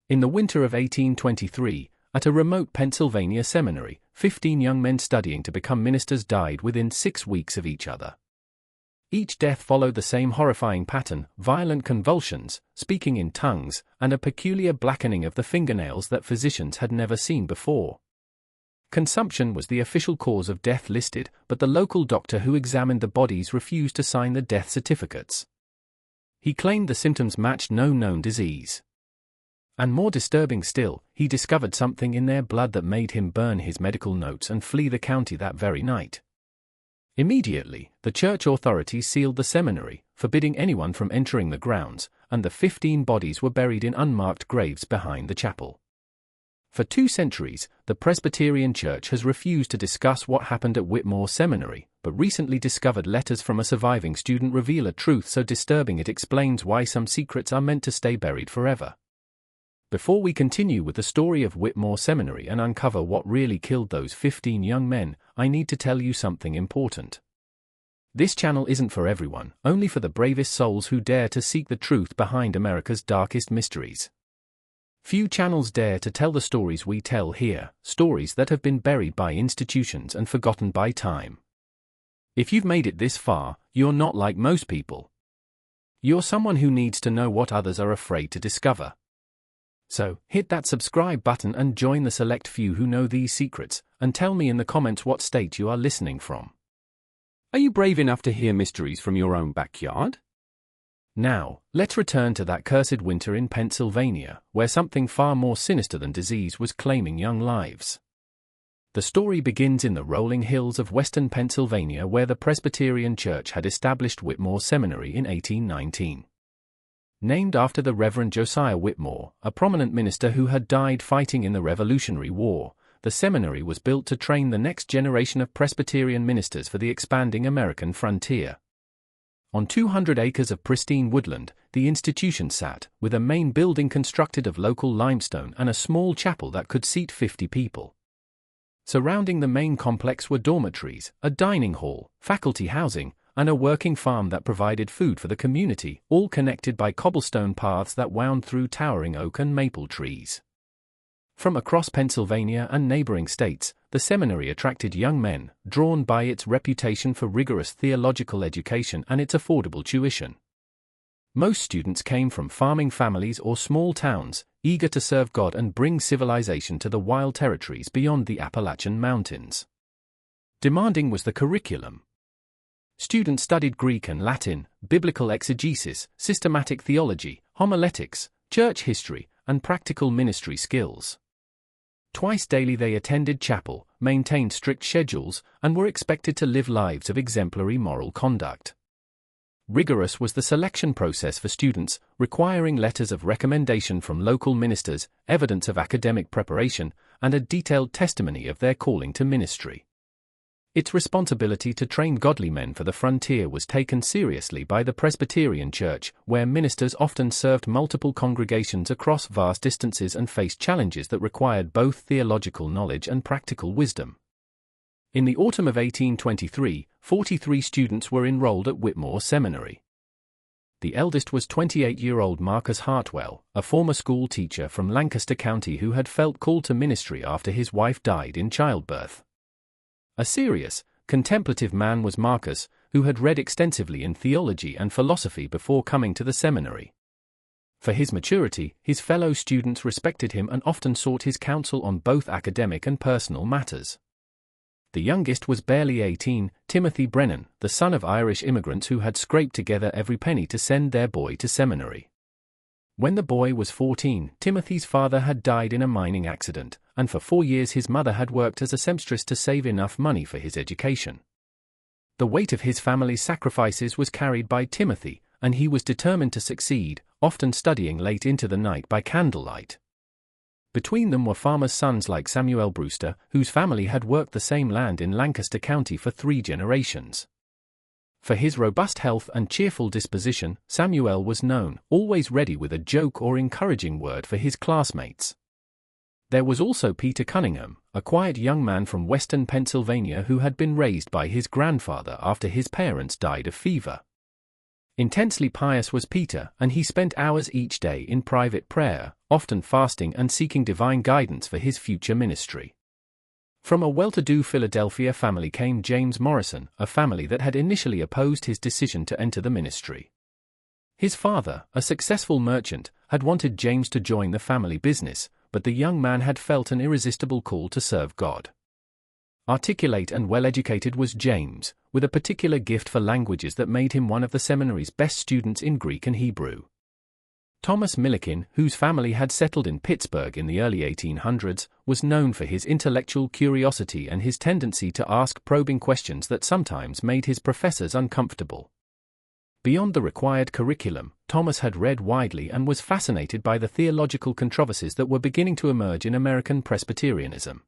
In the winter of 1823, at a remote Pennsylvania seminary, 15 young men studying to become ministers died within 6 weeks of each other. Each death followed the same horrifying pattern: violent convulsions, speaking in tongues, and a peculiar blackening of the fingernails that physicians had never seen before. Consumption was the official cause of death listed, but the local doctor who examined the bodies refused to sign the death certificates. He claimed the symptoms matched no known disease. And more disturbing still, he discovered something in their blood that made him burn his medical notes and flee the county that very night. Immediately, the church authorities sealed the seminary, forbidding anyone from entering the grounds, and the 15 bodies were buried in unmarked graves behind the chapel. For 2 centuries, the Presbyterian Church has refused to discuss what happened at Whitmore Seminary, but recently discovered letters from a surviving student reveal a truth so disturbing it explains why some secrets are meant to stay buried forever. Before we continue with the story of Whitmore Seminary and uncover what really killed those 15 young men, I need to tell you something important. This channel isn't for everyone, only for the bravest souls who dare to seek the truth behind America's darkest mysteries. Few channels dare to tell the stories we tell here, stories that have been buried by institutions and forgotten by time. If you've made it this far, you're not like most people. You're someone who needs to know what others are afraid to discover. So, hit that subscribe button and join the select few who know these secrets, and tell me in the comments what state you are listening from. Are you brave enough to hear mysteries from your own backyard? Now, let's return to that cursed winter in Pennsylvania, where something far more sinister than disease was claiming young lives. The story begins in the rolling hills of western Pennsylvania, where the Presbyterian Church had established Whitmore Seminary in 1819. Named after the Reverend Josiah Whitmore, a prominent minister who had died fighting in the Revolutionary War, the seminary was built to train the next generation of Presbyterian ministers for the expanding American frontier. On 200 acres of pristine woodland, the institution sat, with a main building constructed of local limestone and a small chapel that could seat 50 people. Surrounding the main complex were dormitories, a dining hall, faculty housing, and a working farm that provided food for the community, all connected by cobblestone paths that wound through towering oak and maple trees. From across Pennsylvania and neighboring states, the seminary attracted young men, drawn by its reputation for rigorous theological education and its affordable tuition. Most students came from farming families or small towns, eager to serve God and bring civilization to the wild territories beyond the Appalachian Mountains. Demanding was the curriculum. Students studied Greek and Latin, biblical exegesis, systematic theology, homiletics, church history, and practical ministry skills. Twice daily they attended chapel, maintained strict schedules, and were expected to live lives of exemplary moral conduct. Rigorous was the selection process for students, requiring letters of recommendation from local ministers, evidence of academic preparation, and a detailed testimony of their calling to ministry. Its responsibility to train godly men for the frontier was taken seriously by the Presbyterian Church, where ministers often served multiple congregations across vast distances and faced challenges that required both theological knowledge and practical wisdom. In the autumn of 1823, 43 students were enrolled at Whitmore Seminary. The eldest was 28-year-old Marcus Hartwell, a former school teacher from Lancaster County who had felt called to ministry after his wife died in childbirth. A serious, contemplative man was Marcus, who had read extensively in theology and philosophy before coming to the seminary. For his maturity, his fellow students respected him and often sought his counsel on both academic and personal matters. The youngest was barely 18, Timothy Brennan, the son of Irish immigrants who had scraped together every penny to send their boy to seminary. When the boy was 14, Timothy's father had died in a mining accident, and for 4 years his mother had worked as a seamstress to save enough money for his education. The weight of his family's sacrifices was carried by Timothy, and he was determined to succeed, often studying late into the night by candlelight. Between them were farmers' sons like Samuel Brewster, whose family had worked the same land in Lancaster County for 3 generations. For his robust health and cheerful disposition, Samuel was known, always ready with a joke or encouraging word for his classmates. There was also Peter Cunningham, a quiet young man from western Pennsylvania who had been raised by his grandfather after his parents died of fever. Intensely pious was Peter, and he spent hours each day in private prayer, often fasting and seeking divine guidance for his future ministry. From a well-to-do Philadelphia family came James Morrison, a family that had initially opposed his decision to enter the ministry. His father, a successful merchant, had wanted James to join the family business, but the young man had felt an irresistible call to serve God. Articulate and well-educated was James, with a particular gift for languages that made him one of the seminary's best students in Greek and Hebrew. Thomas Millikin, whose family had settled in Pittsburgh in the early 1800s, was known for his intellectual curiosity and his tendency to ask probing questions that sometimes made his professors uncomfortable. Beyond the required curriculum, Thomas had read widely and was fascinated by the theological controversies that were beginning to emerge in American Presbyterianism.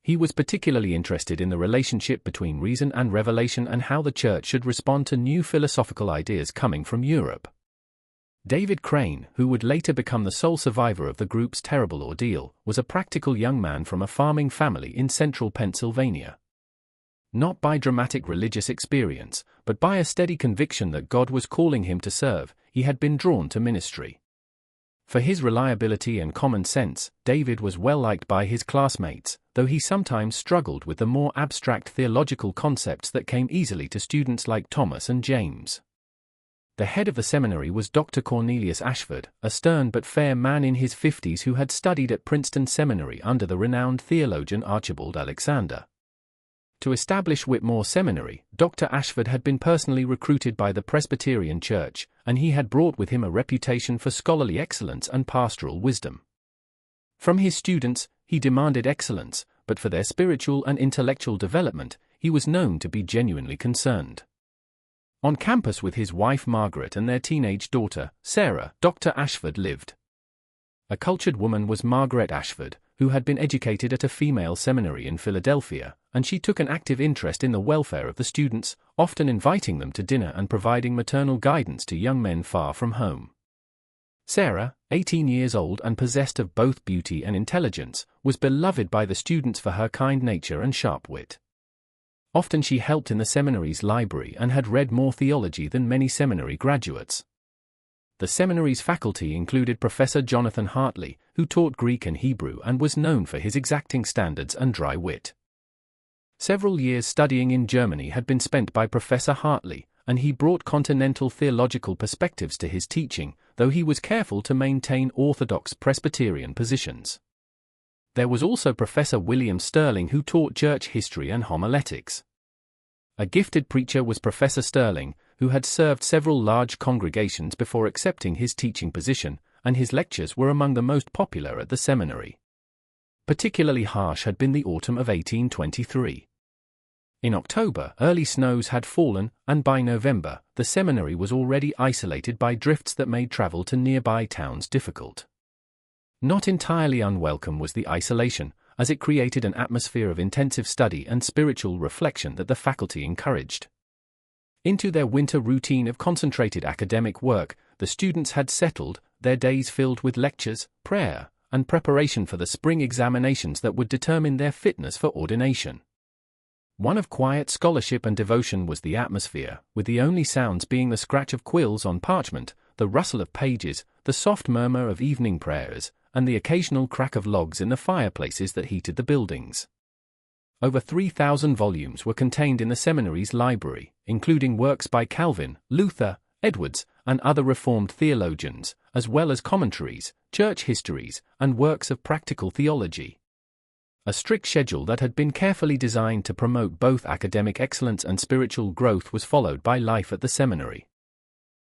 He was particularly interested in the relationship between reason and revelation and how the church should respond to new philosophical ideas coming from Europe. David Crane, who would later become the sole survivor of the group's terrible ordeal, was a practical young man from a farming family in central Pennsylvania. Not by dramatic religious experience, but by a steady conviction that God was calling him to serve, he had been drawn to ministry. For his reliability and common sense, David was well liked by his classmates, though he sometimes struggled with the more abstract theological concepts that came easily to students like Thomas and James. The head of the seminary was Dr. Cornelius Ashford, a stern but fair man in his 50s who had studied at Princeton Seminary under the renowned theologian Archibald Alexander. To establish Whitmore Seminary, Dr. Ashford had been personally recruited by the Presbyterian Church, and he had brought with him a reputation for scholarly excellence and pastoral wisdom. From his students, he demanded excellence, but for their spiritual and intellectual development, he was known to be genuinely concerned. On campus with his wife Margaret and their teenage daughter, Sarah, Dr. Ashford lived. A cultured woman was Margaret Ashford, who had been educated at a female seminary in Philadelphia, and she took an active interest in the welfare of the students, often inviting them to dinner and providing maternal guidance to young men far from home. Sarah, 18 years old and possessed of both beauty and intelligence, was beloved by the students for her kind nature and sharp wit. Often she helped in the seminary's library and had read more theology than many seminary graduates. The seminary's faculty included Professor Jonathan Hartley, who taught Greek and Hebrew and was known for his exacting standards and dry wit. Several years studying in Germany had been spent by Professor Hartley, and he brought continental theological perspectives to his teaching, though he was careful to maintain orthodox Presbyterian positions. There was also Professor William Sterling, who taught church history and homiletics. A gifted preacher was Professor Sterling, who had served several large congregations before accepting his teaching position, and his lectures were among the most popular at the seminary. Particularly harsh had been the autumn of 1823. In October, early snows had fallen, and by November, the seminary was already isolated by drifts that made travel to nearby towns difficult. Not entirely unwelcome was the isolation, as it created an atmosphere of intensive study and spiritual reflection that the faculty encouraged. Into their winter routine of concentrated academic work, the students had settled, their days filled with lectures, prayer, and preparation for the spring examinations that would determine their fitness for ordination. One of quiet scholarship and devotion was the atmosphere, with the only sounds being the scratch of quills on parchment, the rustle of pages, the soft murmur of evening prayers, and the occasional crack of logs in the fireplaces that heated the buildings. Over 3,000 volumes were contained in the seminary's library, including works by Calvin, Luther, Edwards, and other Reformed theologians, as well as commentaries, church histories, and works of practical theology. A strict schedule that had been carefully designed to promote both academic excellence and spiritual growth was followed by life at the seminary.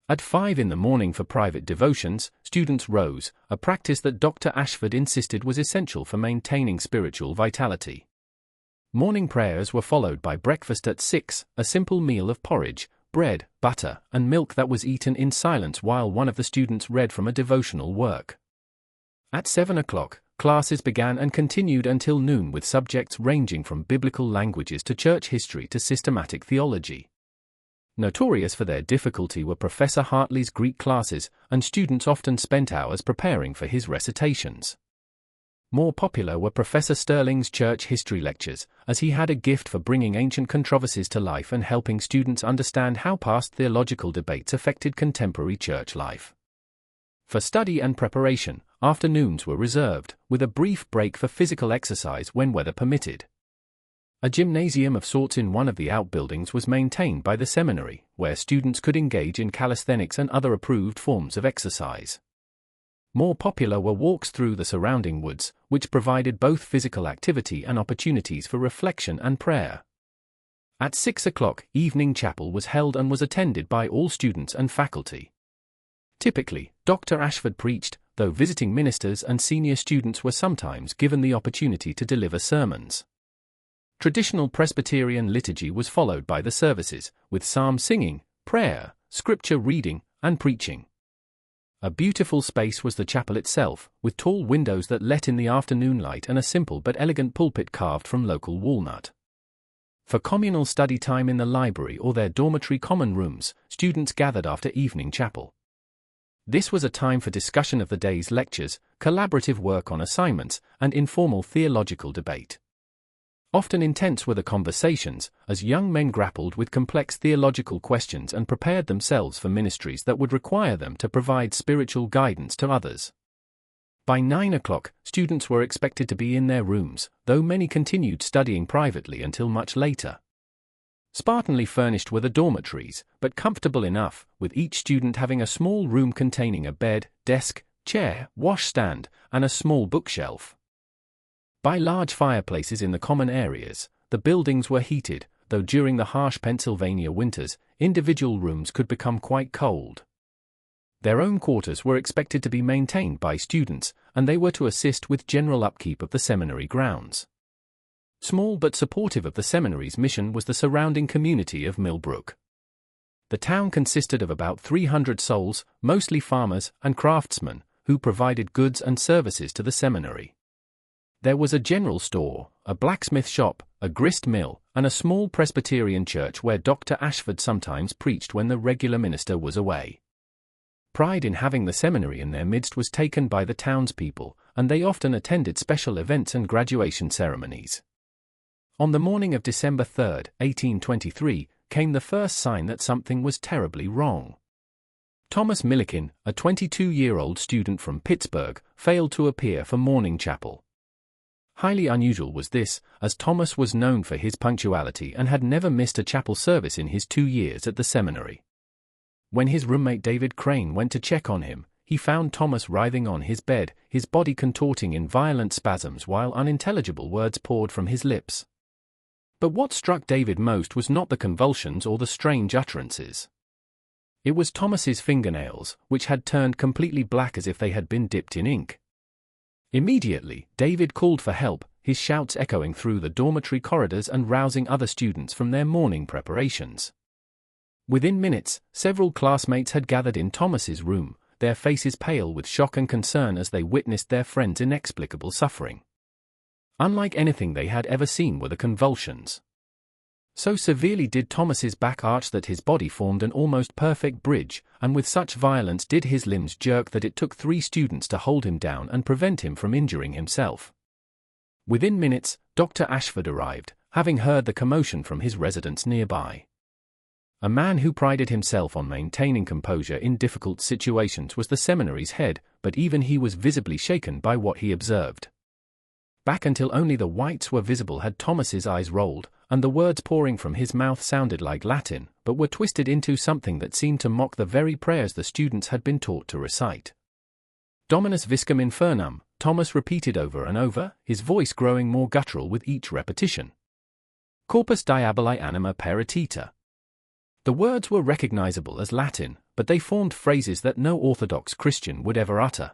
At 5 in the morning for private devotions, students rose, a practice that Dr. Ashford insisted was essential for maintaining spiritual vitality. Morning prayers were followed by breakfast at 6, a simple meal of porridge, bread, butter, and milk that was eaten in silence while one of the students read from a devotional work. At 7 o'clock, classes began and continued until noon with subjects ranging from biblical languages to church history to systematic theology. Notorious for their difficulty were Professor Hartley's Greek classes, and students often spent hours preparing for his recitations. More popular were Professor Sterling's church history lectures, as he had a gift for bringing ancient controversies to life and helping students understand how past theological debates affected contemporary church life. For study and preparation, afternoons were reserved, with a brief break for physical exercise when weather permitted. A gymnasium of sorts in one of the outbuildings was maintained by the seminary, where students could engage in calisthenics and other approved forms of exercise. More popular were walks through the surrounding woods, which provided both physical activity and opportunities for reflection and prayer. At 6 o'clock, evening chapel was held and was attended by all students and faculty. Typically, Dr. Ashford preached, though visiting ministers and senior students were sometimes given the opportunity to deliver sermons. Traditional Presbyterian liturgy was followed by the services, with psalm singing, prayer, scripture reading, and preaching. A beautiful space was the chapel itself, with tall windows that let in the afternoon light and a simple but elegant pulpit carved from local walnut. For communal study time in the library or their dormitory common rooms, students gathered after evening chapel. This was a time for discussion of the day's lectures, collaborative work on assignments, and informal theological debate. Often intense were the conversations, as young men grappled with complex theological questions and prepared themselves for ministries that would require them to provide spiritual guidance to others. By 9 o'clock, students were expected to be in their rooms, though many continued studying privately until much later. Spartanly furnished were the dormitories, but comfortable enough, with each student having a small room containing a bed, desk, chair, washstand, and a small bookshelf. By large fireplaces in the common areas, the buildings were heated, though during the harsh Pennsylvania winters, individual rooms could become quite cold. Their own quarters were expected to be maintained by students, and they were to assist with general upkeep of the seminary grounds. Small but supportive of the seminary's mission was the surrounding community of Millbrook. The town consisted of about 300 souls, mostly farmers and craftsmen, who provided goods and services to the seminary. There was a general store, a blacksmith shop, a grist mill, and a small Presbyterian church where Dr. Ashford sometimes preached when the regular minister was away. Pride in having the seminary in their midst was taken by the townspeople, and they often attended special events and graduation ceremonies. On the morning of December 3, 1823, came the first sign that something was terribly wrong. Thomas Milliken, a 22-year-old student from Pittsburgh, failed to appear for morning chapel. Highly unusual was this, as Thomas was known for his punctuality and had never missed a chapel service in his 2 years at the seminary. When his roommate David Crane went to check on him, he found Thomas writhing on his bed, his body contorting in violent spasms while unintelligible words poured from his lips. But what struck David most was not the convulsions or the strange utterances. It was Thomas's fingernails, which had turned completely black as if they had been dipped in ink. Immediately, David called for help, his shouts echoing through the dormitory corridors and rousing other students from their morning preparations. Within minutes, several classmates had gathered in Thomas's room, their faces pale with shock and concern as they witnessed their friend's inexplicable suffering. Unlike anything they had ever seen were the convulsions. So severely did Thomas's back arch that his body formed an almost perfect bridge, and with such violence did his limbs jerk that it took 3 students to hold him down and prevent him from injuring himself. Within minutes, Dr. Ashford arrived, having heard the commotion from his residence nearby. A man who prided himself on maintaining composure in difficult situations was the seminary's head, but even he was visibly shaken by what he observed. Back until only the whites were visible had Thomas's eyes rolled, and the words pouring from his mouth sounded like Latin, but were twisted into something that seemed to mock the very prayers the students had been taught to recite. Dominus viscum infernum, Thomas repeated over and over, his voice growing more guttural with each repetition. Corpus diaboli anima peritita. The words were recognizable as Latin, but they formed phrases that no Orthodox Christian would ever utter.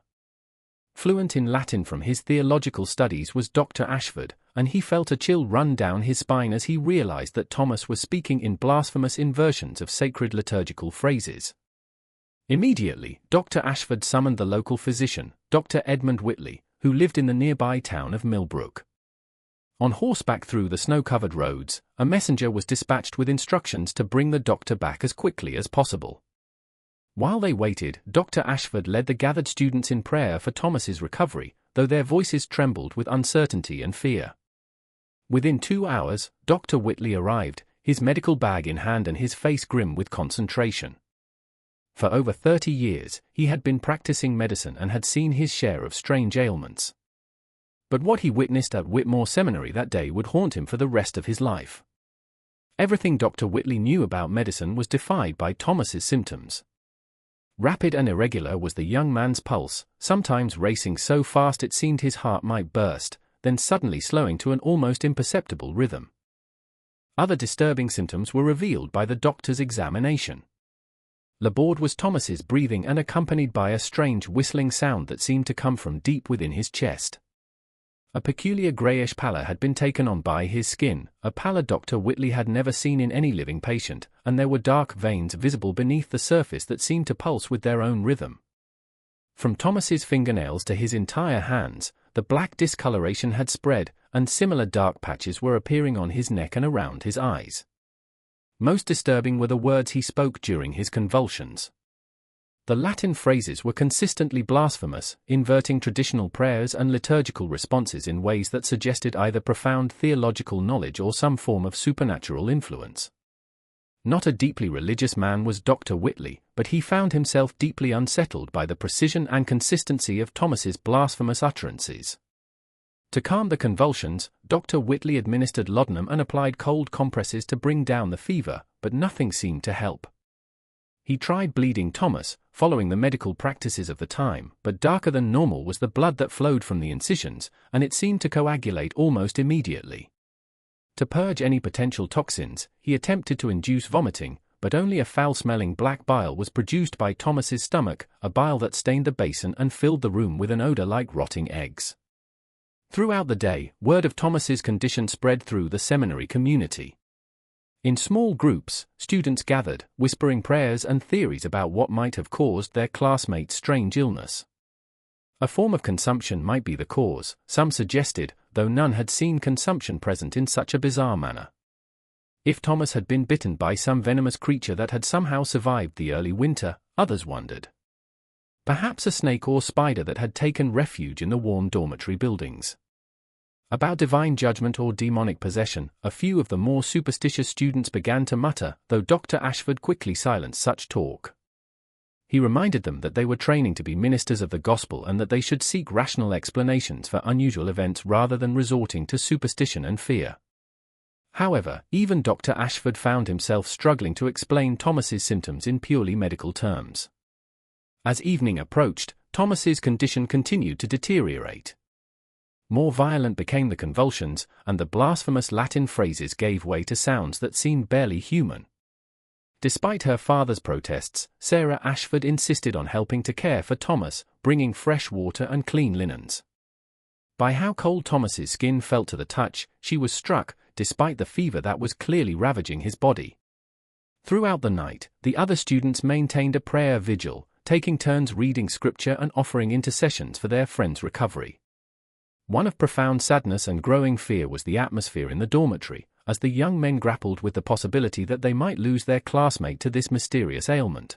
Fluent in Latin from his theological studies was Dr. Ashford, and he felt a chill run down his spine as he realized that Thomas was speaking in blasphemous inversions of sacred liturgical phrases. Immediately, Dr. Ashford summoned the local physician, Dr. Edmund Whitley, who lived in the nearby town of Millbrook. On horseback through the snow-covered roads, a messenger was dispatched with instructions to bring the doctor back as quickly as possible. While they waited, Dr. Ashford led the gathered students in prayer for Thomas's recovery, though their voices trembled with uncertainty and fear. Within 2 hours, Dr. Whitley arrived, his medical bag in hand and his face grim with concentration. For over 30 years, he had been practicing medicine and had seen his share of strange ailments. But what he witnessed at Whitmore Seminary that day would haunt him for the rest of his life. Everything Dr. Whitley knew about medicine was defied by Thomas's symptoms. Rapid and irregular was the young man's pulse, sometimes racing so fast it seemed his heart might burst, then suddenly slowing to an almost imperceptible rhythm. Other disturbing symptoms were revealed by the doctor's examination. Laboured was Thomas's breathing and accompanied by a strange whistling sound that seemed to come from deep within his chest. A peculiar greyish pallor had been taken on by his skin, a pallor Dr. Whitley had never seen in any living patient, and there were dark veins visible beneath the surface that seemed to pulse with their own rhythm. From Thomas's fingernails to his entire hands, the black discoloration had spread, and similar dark patches were appearing on his neck and around his eyes. Most disturbing were the words he spoke during his convulsions. The Latin phrases were consistently blasphemous, inverting traditional prayers and liturgical responses in ways that suggested either profound theological knowledge or some form of supernatural influence. Not a deeply religious man was Dr. Whitley, but he found himself deeply unsettled by the precision and consistency of Thomas's blasphemous utterances. To calm the convulsions, Dr. Whitley administered laudanum and applied cold compresses to bring down the fever, but nothing seemed to help. He tried bleeding Thomas, following the medical practices of the time, but darker than normal was the blood that flowed from the incisions, and it seemed to coagulate almost immediately. To purge any potential toxins, he attempted to induce vomiting, but only a foul-smelling black bile was produced by Thomas's stomach, a bile that stained the basin and filled the room with an odor like rotting eggs. Throughout the day, word of Thomas's condition spread through the seminary community. In small groups, students gathered, whispering prayers and theories about what might have caused their classmates' strange illness. A form of consumption might be the cause, some suggested, though none had seen consumption present in such a bizarre manner. If Thomas had been bitten by some venomous creature that had somehow survived the early winter, others wondered. Perhaps a snake or spider that had taken refuge in the warm dormitory buildings. About divine judgment or demonic possession, a few of the more superstitious students began to mutter, though Dr. Ashford quickly silenced such talk. He reminded them that they were training to be ministers of the gospel and that they should seek rational explanations for unusual events rather than resorting to superstition and fear. However, even Dr. Ashford found himself struggling to explain Thomas's symptoms in purely medical terms. As evening approached, Thomas's condition continued to deteriorate. More violent became the convulsions, and the blasphemous Latin phrases gave way to sounds that seemed barely human. Despite her father's protests, Sarah Ashford insisted on helping to care for Thomas, bringing fresh water and clean linens. By how cold Thomas's skin felt to the touch, she was struck, despite the fever that was clearly ravaging his body. Throughout the night, the other students maintained a prayer vigil, taking turns reading scripture and offering intercessions for their friend's recovery. One of profound sadness and growing fear was the atmosphere in the dormitory, as the young men grappled with the possibility that they might lose their classmate to this mysterious ailment.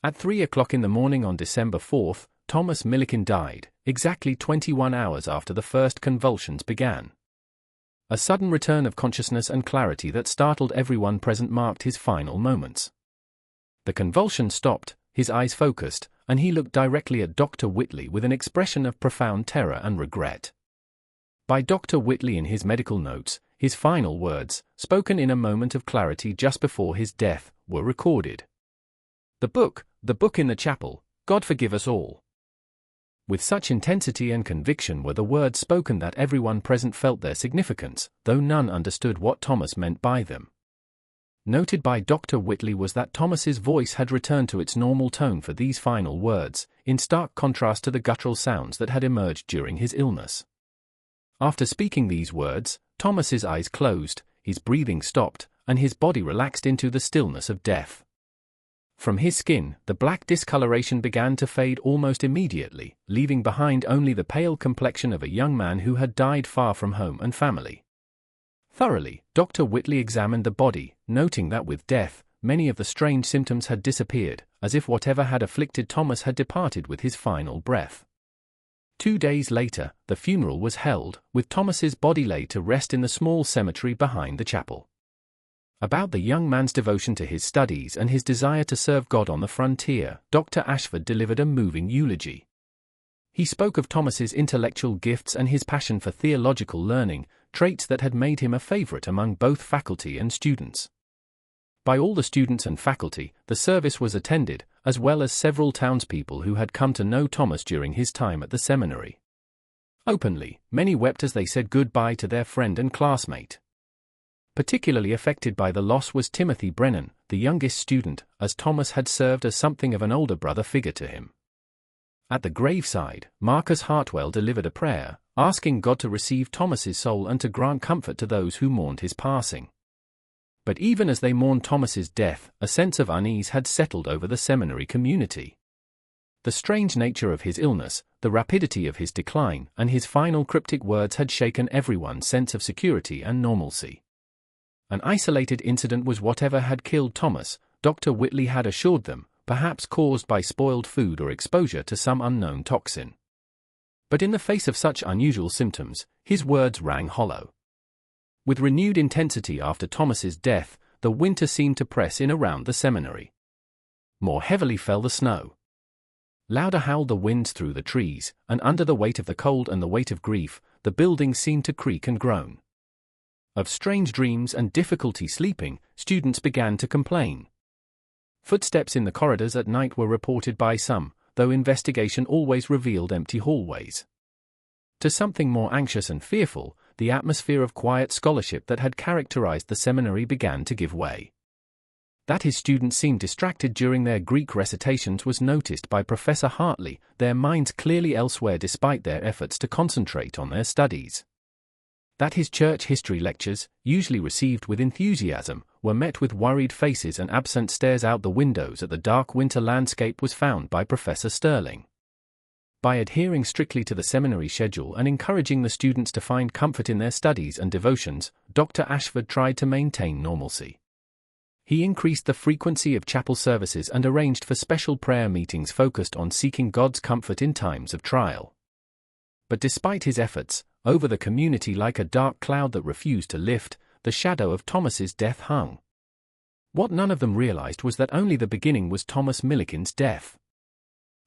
At 3 o'clock in the morning on December 4th, Thomas Milliken died, exactly 21 hours after the first convulsions began. A sudden return of consciousness and clarity that startled everyone present marked his final moments. The convulsions stopped, his eyes focused, and he looked directly at Dr. Whitley with an expression of profound terror and regret. By Dr. Whitley in his medical notes, his final words, spoken in a moment of clarity just before his death, were recorded. The book in the chapel, God forgive us all. With such intensity and conviction were the words spoken that everyone present felt their significance, though none understood what Thomas meant by them. Noted by Dr. Whitley was that Thomas's voice had returned to its normal tone for these final words, in stark contrast to the guttural sounds that had emerged during his illness. After speaking these words, Thomas's eyes closed, his breathing stopped, and his body relaxed into the stillness of death. From his skin, the black discoloration began to fade almost immediately, leaving behind only the pale complexion of a young man who had died far from home and family. Thoroughly, Dr. Whitley examined the body, noting that with death, many of the strange symptoms had disappeared, as if whatever had afflicted Thomas had departed with his final breath. 2 days later, the funeral was held, with Thomas's body laid to rest in the small cemetery behind the chapel. About the young man's devotion to his studies and his desire to serve God on the frontier, Dr. Ashford delivered a moving eulogy. He spoke of Thomas's intellectual gifts and his passion for theological learning, traits that had made him a favorite among both faculty and students. By all the students and faculty, the service was attended, as well as several townspeople who had come to know Thomas during his time at the seminary. Openly, many wept as they said goodbye to their friend and classmate. Particularly affected by the loss was Timothy Brennan, the youngest student, as Thomas had served as something of an older brother figure to him. At the graveside, Marcus Hartwell delivered a prayer, asking God to receive Thomas's soul and to grant comfort to those who mourned his passing. But even as they mourned Thomas's death, a sense of unease had settled over the seminary community. The strange nature of his illness, the rapidity of his decline, and his final cryptic words had shaken everyone's sense of security and normalcy. An isolated incident was whatever had killed Thomas, Dr. Whitley had assured them, perhaps caused by spoiled food or exposure to some unknown toxin. But in the face of such unusual symptoms, his words rang hollow. With renewed intensity after Thomas's death, the winter seemed to press in around the seminary. More heavily fell the snow. Louder howled the winds through the trees, and under the weight of the cold and the weight of grief, the building seemed to creak and groan. Of strange dreams and difficulty sleeping, students began to complain. Footsteps in the corridors at night were reported by some, though investigation always revealed empty hallways. To something more anxious and fearful, the atmosphere of quiet scholarship that had characterized the seminary began to give way. That his students seemed distracted during their Greek recitations was noticed by Professor Hartley, their minds clearly elsewhere despite their efforts to concentrate on their studies. That his church history lectures, usually received with enthusiasm, were met with worried faces and absent stares out the windows at the dark winter landscape was found by Professor Sterling. By adhering strictly to the seminary schedule and encouraging the students to find comfort in their studies and devotions, Dr. Ashford tried to maintain normalcy. He increased the frequency of chapel services and arranged for special prayer meetings focused on seeking God's comfort in times of trial. But despite his efforts, over the community like a dark cloud that refused to lift, the shadow of Thomas's death hung. What none of them realized was that only the beginning was Thomas Milliken's death.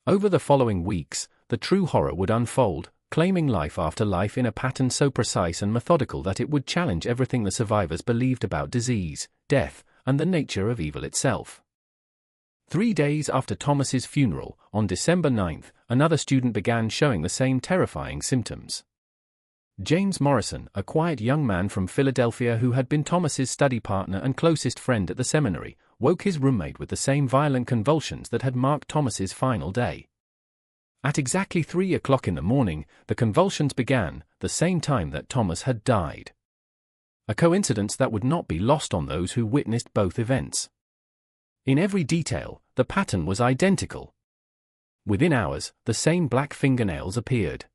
Over the following weeks, the true horror would unfold, claiming life after life in a pattern so precise and methodical that it would challenge everything the survivors believed about disease, death, and the nature of evil itself. 3 days after Thomas's funeral, on December 9th, another student began showing the same terrifying symptoms. James Morrison, a quiet young man from Philadelphia who had been Thomas's study partner and closest friend at the seminary, woke his roommate with the same violent convulsions that had marked Thomas's final day. At exactly 3 o'clock in the morning, the convulsions began, the same time that Thomas had died. A coincidence that would not be lost on those who witnessed both events. In every detail, the pattern was identical. Within hours, the same black fingernails appeared.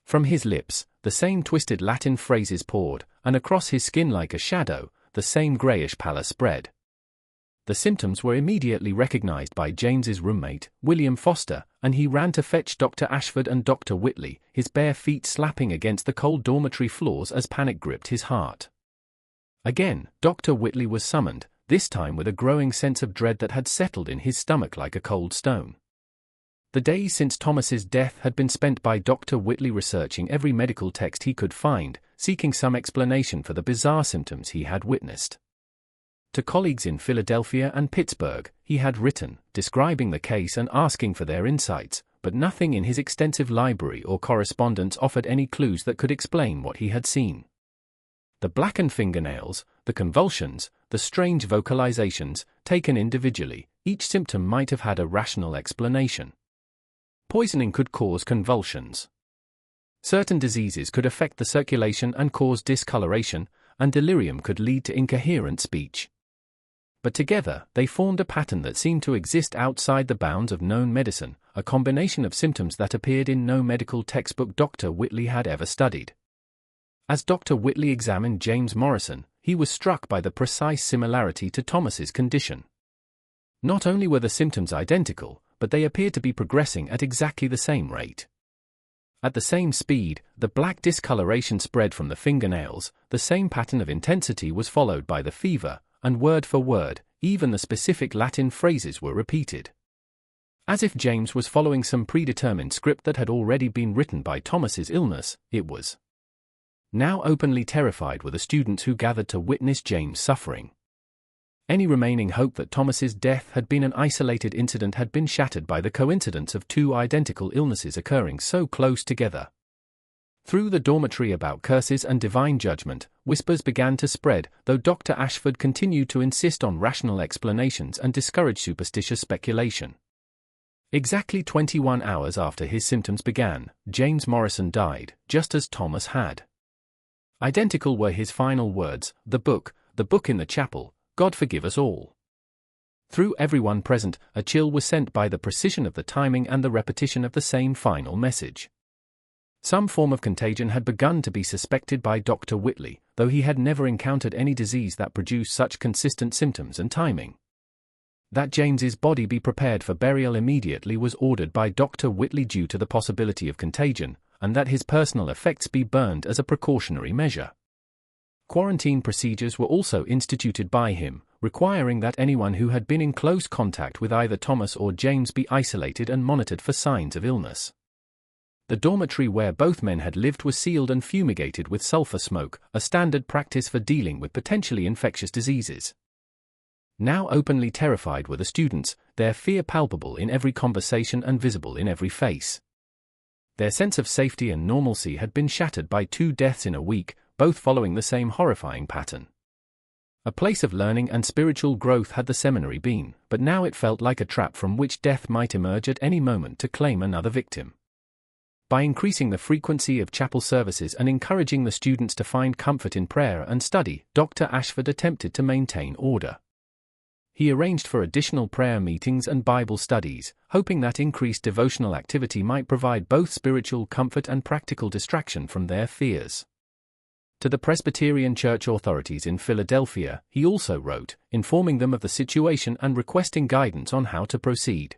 From his lips, the same twisted Latin phrases poured, and across his skin like a shadow, the same grayish pallor spread. The symptoms were immediately recognized by James's roommate, William Foster, and he ran to fetch Dr. Ashford and Dr. Whitley, his bare feet slapping against the cold dormitory floors as panic gripped his heart. Again, Dr. Whitley was summoned, this time with a growing sense of dread that had settled in his stomach like a cold stone. The days since Thomas's death had been spent by Dr. Whitley researching every medical text he could find, seeking some explanation for the bizarre symptoms he had witnessed. To colleagues in Philadelphia and Pittsburgh, he had written, describing the case and asking for their insights, but nothing in his extensive library or correspondence offered any clues that could explain what he had seen. The blackened fingernails, the convulsions, the strange vocalizations, taken individually, each symptom might have had a rational explanation. Poisoning could cause convulsions. Certain diseases could affect the circulation and cause discoloration, and delirium could lead to incoherent speech. But together, they formed a pattern that seemed to exist outside the bounds of known medicine, a combination of symptoms that appeared in no medical textbook Dr. Whitley had ever studied. As Dr. Whitley examined James Morrison, he was struck by the precise similarity to Thomas's condition. Not only were the symptoms identical, but they appeared to be progressing at exactly the same rate. At the same speed, the black discoloration spread from the fingernails, the same pattern of intensity was followed by the fever, and word for word, even the specific Latin phrases were repeated. As if James was following some predetermined script that had already been written by Thomas's illness, it was. Now openly terrified were the students who gathered to witness James' suffering. Any remaining hope that Thomas's death had been an isolated incident had been shattered by the coincidence of two identical illnesses occurring so close together. Through the dormitory about curses and divine judgment, whispers began to spread, though Dr. Ashford continued to insist on rational explanations and discourage superstitious speculation. Exactly 21 hours after his symptoms began, James Morrison died, just as Thomas had. Identical were his final words, the book in the chapel, God forgive us all. Through everyone present, a chill was sent by the precision of the timing and the repetition of the same final message. Some form of contagion had begun to be suspected by Dr. Whitley, though he had never encountered any disease that produced such consistent symptoms and timing. That James's body be prepared for burial immediately was ordered by Dr. Whitley due to the possibility of contagion, and that his personal effects be burned as a precautionary measure. Quarantine procedures were also instituted by him, requiring that anyone who had been in close contact with either Thomas or James be isolated and monitored for signs of illness. The dormitory where both men had lived was sealed and fumigated with sulfur smoke, a standard practice for dealing with potentially infectious diseases. Now openly terrified were the students, their fear palpable in every conversation and visible in every face. Their sense of safety and normalcy had been shattered by 2 deaths in a week, both following the same horrifying pattern. A place of learning and spiritual growth had the seminary been, but now it felt like a trap from which death might emerge at any moment to claim another victim. By increasing the frequency of chapel services and encouraging the students to find comfort in prayer and study, Dr. Ashford attempted to maintain order. He arranged for additional prayer meetings and Bible studies, hoping that increased devotional activity might provide both spiritual comfort and practical distraction from their fears. To the Presbyterian Church authorities in Philadelphia, he also wrote, informing them of the situation and requesting guidance on how to proceed.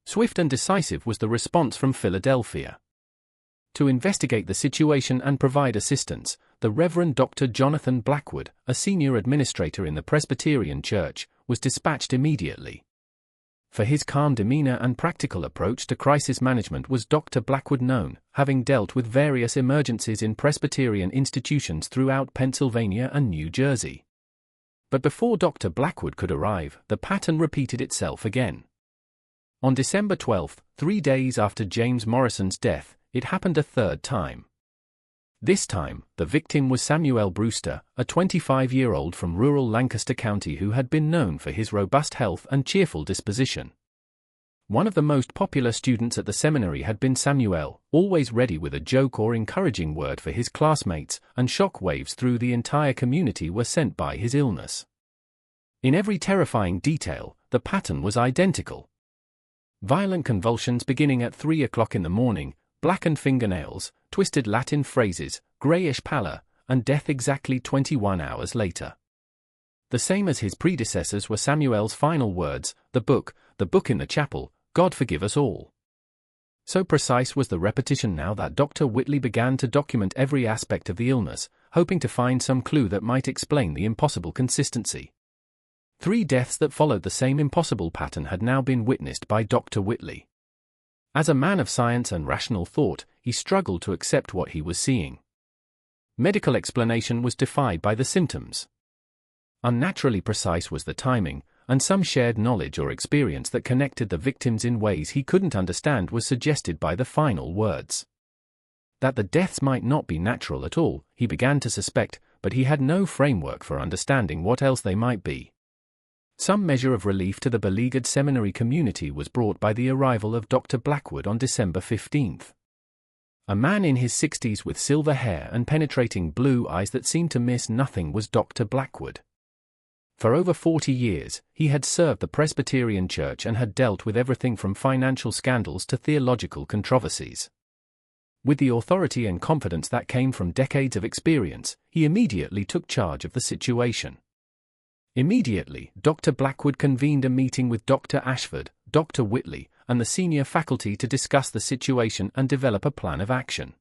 Swift and decisive was the response from Philadelphia. To investigate the situation and provide assistance, the Reverend Dr. Jonathan Blackwood, a senior administrator in the Presbyterian Church, was dispatched immediately. For his calm demeanor and practical approach to crisis management was Dr. Blackwood known, having dealt with various emergencies in Presbyterian institutions throughout Pennsylvania and New Jersey. But before Dr. Blackwood could arrive, the pattern repeated itself again. On December 12, 3 days after James Morrison's death, it happened a third time. This time, the victim was Samuel Brewster, a 25-year-old from rural Lancaster County who had been known for his robust health and cheerful disposition. One of the most popular students at the seminary had been Samuel, always ready with a joke or encouraging word for his classmates, and shock waves through the entire community were sent by his illness. In every terrifying detail, the pattern was identical. Violent convulsions beginning at 3 o'clock in the morning, blackened fingernails, twisted Latin phrases, grayish pallor, and death exactly 21 hours later. The same as his predecessors were Samuel's final words, the book in the chapel, God forgive us all. So precise was the repetition now that Dr. Whitley began to document every aspect of the illness, hoping to find some clue that might explain the impossible consistency. 3 deaths that followed the same impossible pattern had now been witnessed by Dr. Whitley. As a man of science and rational thought, he struggled to accept what he was seeing. Medical explanation was defied by the symptoms. Unnaturally precise was the timing, and some shared knowledge or experience that connected the victims in ways he couldn't understand was suggested by the final words. That the deaths might not be natural at all, he began to suspect, but he had no framework for understanding what else they might be. Some measure of relief to the beleaguered seminary community was brought by the arrival of Dr. Blackwood on December 15. A man in his 60s with silver hair and penetrating blue eyes that seemed to miss nothing was Dr. Blackwood. For over 40 years, he had served the Presbyterian Church and had dealt with everything from financial scandals to theological controversies. With the authority and confidence that came from decades of experience, he immediately took charge of the situation. Immediately, Dr. Blackwood convened a meeting with Dr. Ashford, Dr. Whitley, and the senior faculty to discuss the situation and develop a plan of action.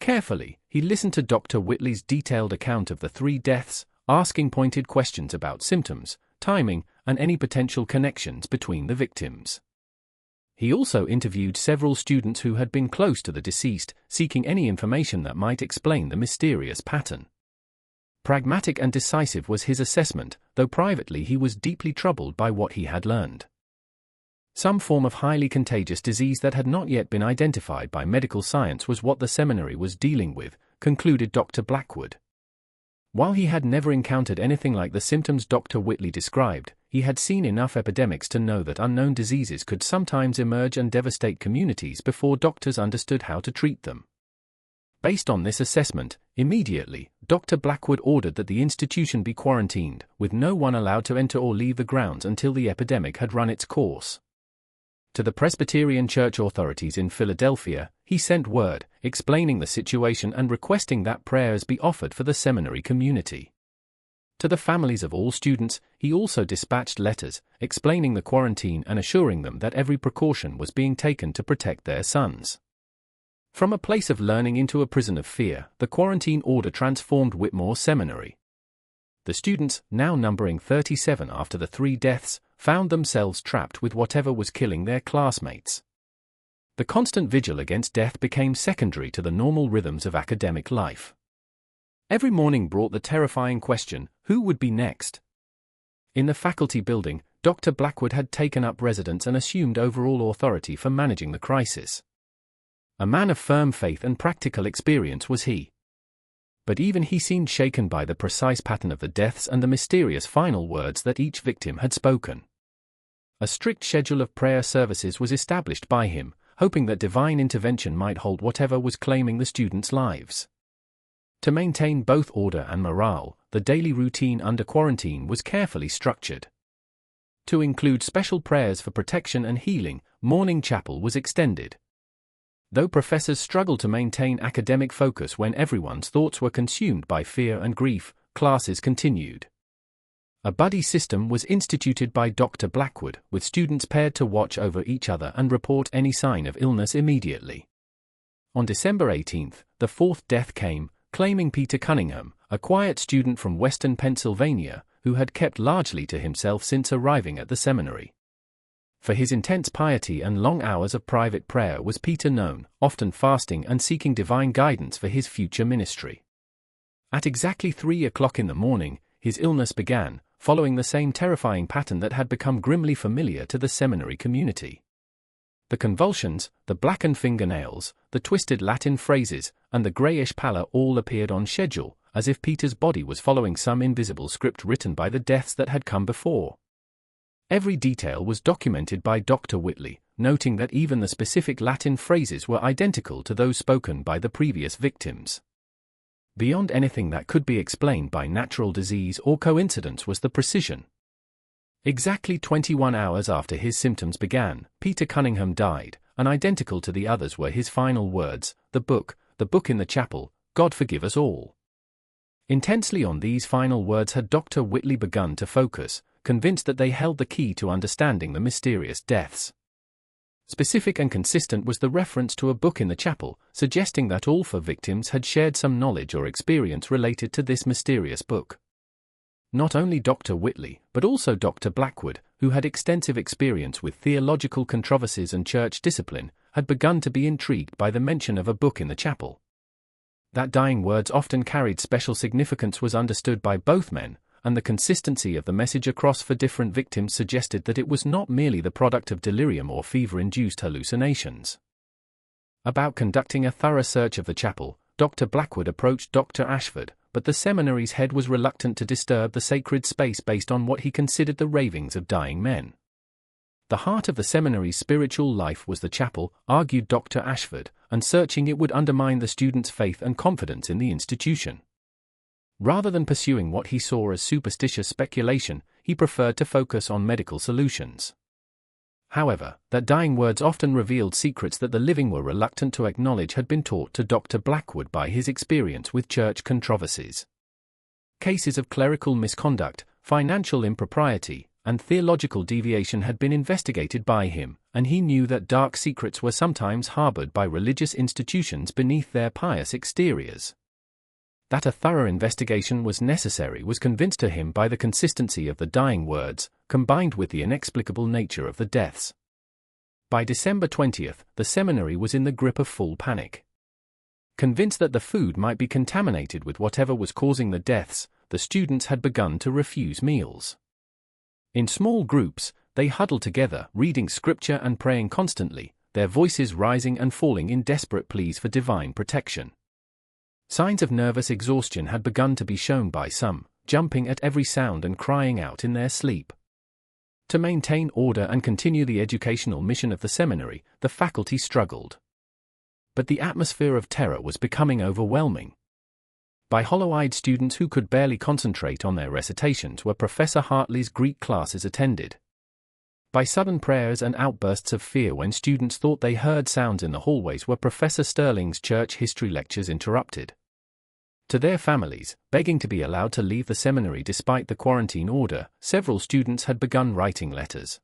Carefully, he listened to Dr. Whitley's detailed account of the 3 deaths, asking pointed questions about symptoms, timing, and any potential connections between the victims. He also interviewed several students who had been close to the deceased, seeking any information that might explain the mysterious pattern. Pragmatic and decisive was his assessment, though privately he was deeply troubled by what he had learned. Some form of highly contagious disease that had not yet been identified by medical science was what the seminary was dealing with, concluded Dr. Blackwood. While he had never encountered anything like the symptoms Dr. Whitley described, he had seen enough epidemics to know that unknown diseases could sometimes emerge and devastate communities before doctors understood how to treat them. Based on this assessment, immediately, Dr. Blackwood ordered that the institution be quarantined, with no one allowed to enter or leave the grounds until the epidemic had run its course. To the Presbyterian Church authorities in Philadelphia, he sent word, explaining the situation and requesting that prayers be offered for the seminary community. To the families of all students, he also dispatched letters, explaining the quarantine and assuring them that every precaution was being taken to protect their sons. From a place of learning into a prison of fear, the quarantine order transformed Whitmore Seminary. The students, now numbering 37 after the 3 deaths, found themselves trapped with whatever was killing their classmates. The constant vigil against death became secondary to the normal rhythms of academic life. Every morning brought the terrifying question, who would be next? In the faculty building, Dr. Blackwood had taken up residence and assumed overall authority for managing the crisis. A man of firm faith and practical experience was he. But even he seemed shaken by the precise pattern of the deaths and the mysterious final words that each victim had spoken. A strict schedule of prayer services was established by him, hoping that divine intervention might halt whatever was claiming the students' lives. To maintain both order and morale, the daily routine under quarantine was carefully structured. To include special prayers for protection and healing, morning chapel was extended. Though professors struggled to maintain academic focus when everyone's thoughts were consumed by fear and grief, classes continued. A buddy system was instituted by Dr. Blackwood, with students paired to watch over each other and report any sign of illness immediately. On December 18th, the 4th death came, claiming Peter Cunningham, a quiet student from western Pennsylvania, who had kept largely to himself since arriving at the seminary. For his intense piety and long hours of private prayer was Peter known, often fasting and seeking divine guidance for his future ministry. At exactly 3 o'clock in the morning, his illness began, following the same terrifying pattern that had become grimly familiar to the seminary community. The convulsions, the blackened fingernails, the twisted Latin phrases, and the grayish pallor all appeared on schedule, as if Peter's body was following some invisible script written by the deaths that had come before. Every detail was documented by Dr. Whitley, noting that even the specific Latin phrases were identical to those spoken by the previous victims. Beyond anything that could be explained by natural disease or coincidence was the precision. Exactly 21 hours after his symptoms began, Peter Cunningham died, and identical to the others were his final words, the book in the chapel, God forgive us all. Intensely on these final words had Dr. Whitley begun to focus, convinced that they held the key to understanding the mysterious deaths. Specific and consistent was the reference to a book in the chapel, suggesting that all 4 victims had shared some knowledge or experience related to this mysterious book. Not only Dr. Whitley, but also Dr. Blackwood, who had extensive experience with theological controversies and church discipline, had begun to be intrigued by the mention of a book in the chapel. That dying words often carried special significance was understood by both men, and the consistency of the message across for different victims suggested that it was not merely the product of delirium or fever-induced hallucinations. About conducting a thorough search of the chapel, Dr. Blackwood approached Dr. Ashford, but the seminary's head was reluctant to disturb the sacred space based on what he considered the ravings of dying men. The heart of the seminary's spiritual life was the chapel, argued Dr. Ashford, and searching it would undermine the students' faith and confidence in the institution. Rather than pursuing what he saw as superstitious speculation, he preferred to focus on medical solutions. However, that dying words often revealed secrets that the living were reluctant to acknowledge had been taught to Dr. Blackwood by his experience with church controversies. Cases of clerical misconduct, financial impropriety, and theological deviation had been investigated by him, and he knew that dark secrets were sometimes harbored by religious institutions beneath their pious exteriors. That a thorough investigation was necessary was convinced to him by the consistency of the dying words, combined with the inexplicable nature of the deaths. By December 20th, the seminary was in the grip of full panic. Convinced that the food might be contaminated with whatever was causing the deaths, the students had begun to refuse meals. In small groups, they huddled together, reading scripture and praying constantly, their voices rising and falling in desperate pleas for divine protection. Signs of nervous exhaustion had begun to be shown by some, jumping at every sound and crying out in their sleep. To maintain order and continue the educational mission of the seminary, the faculty struggled. But the atmosphere of terror was becoming overwhelming. By hollow-eyed students who could barely concentrate on their recitations were Professor Hartley's Greek classes attended. By sudden prayers and outbursts of fear when students thought they heard sounds in the hallways were Professor Sterling's church history lectures interrupted. To their families, begging to be allowed to leave the seminary despite the quarantine order, several students had begun writing letters.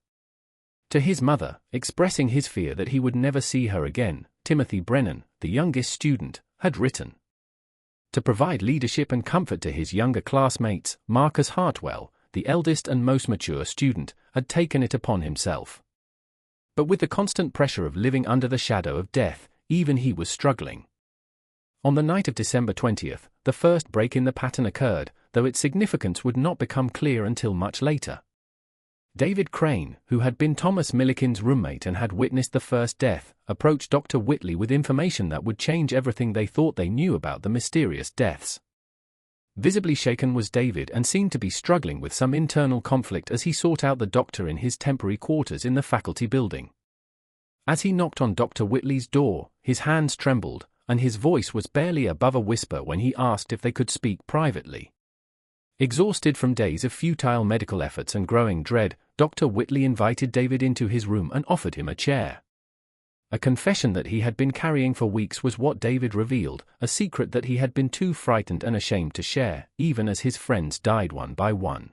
To his mother, expressing his fear that he would never see her again, Timothy Brennan, the youngest student, had written. To provide leadership and comfort to his younger classmates, Marcus Hartwell, the eldest and most mature student, had taken it upon himself. But with the constant pressure of living under the shadow of death, even he was struggling. On the night of December 20th, the first break in the pattern occurred, though its significance would not become clear until much later. David Crane, who had been Thomas Milliken's roommate and had witnessed the first death, approached Dr. Whitley with information that would change everything they thought they knew about the mysterious deaths. Visibly shaken was David and seemed to be struggling with some internal conflict as he sought out the doctor in his temporary quarters in the faculty building. As he knocked on Dr. Whitley's door, his hands trembled, and his voice was barely above a whisper when he asked if they could speak privately. Exhausted from days of futile medical efforts and growing dread, Dr. Whitley invited David into his room and offered him a chair. A confession that he had been carrying for weeks was what David revealed, a secret that he had been too frightened and ashamed to share, even as his friends died one by one.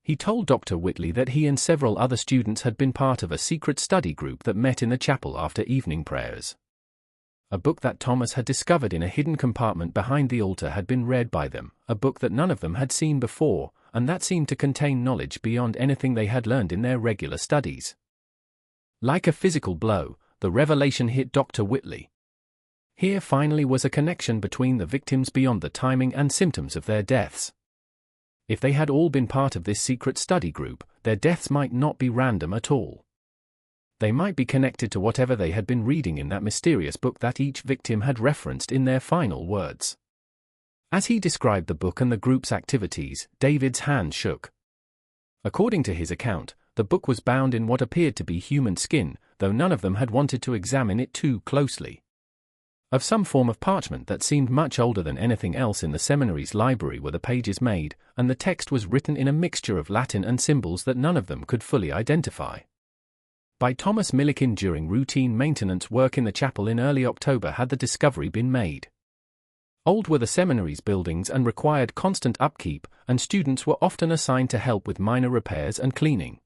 He told Dr. Whitley that he and several other students had been part of a secret study group that met in the chapel after evening prayers. A book that Thomas had discovered in a hidden compartment behind the altar had been read by them, a book that none of them had seen before, and that seemed to contain knowledge beyond anything they had learned in their regular studies. Like a physical blow, the revelation hit Dr. Whitley. Here finally was a connection between the victims beyond the timing and symptoms of their deaths. If they had all been part of this secret study group, their deaths might not be random at all. They might be connected to whatever they had been reading in that mysterious book that each victim had referenced in their final words. As he described the book and the group's activities, David's hand shook. According to his account, the book was bound in what appeared to be human skin, though none of them had wanted to examine it too closely. Of some form of parchment that seemed much older than anything else in the seminary's library were the pages made, and the text was written in a mixture of Latin and symbols that none of them could fully identify. By Thomas Milliken during routine maintenance work in the chapel in early October had the discovery been made. Old were the seminary's buildings and required constant upkeep, and students were often assigned to help with minor repairs and cleaning.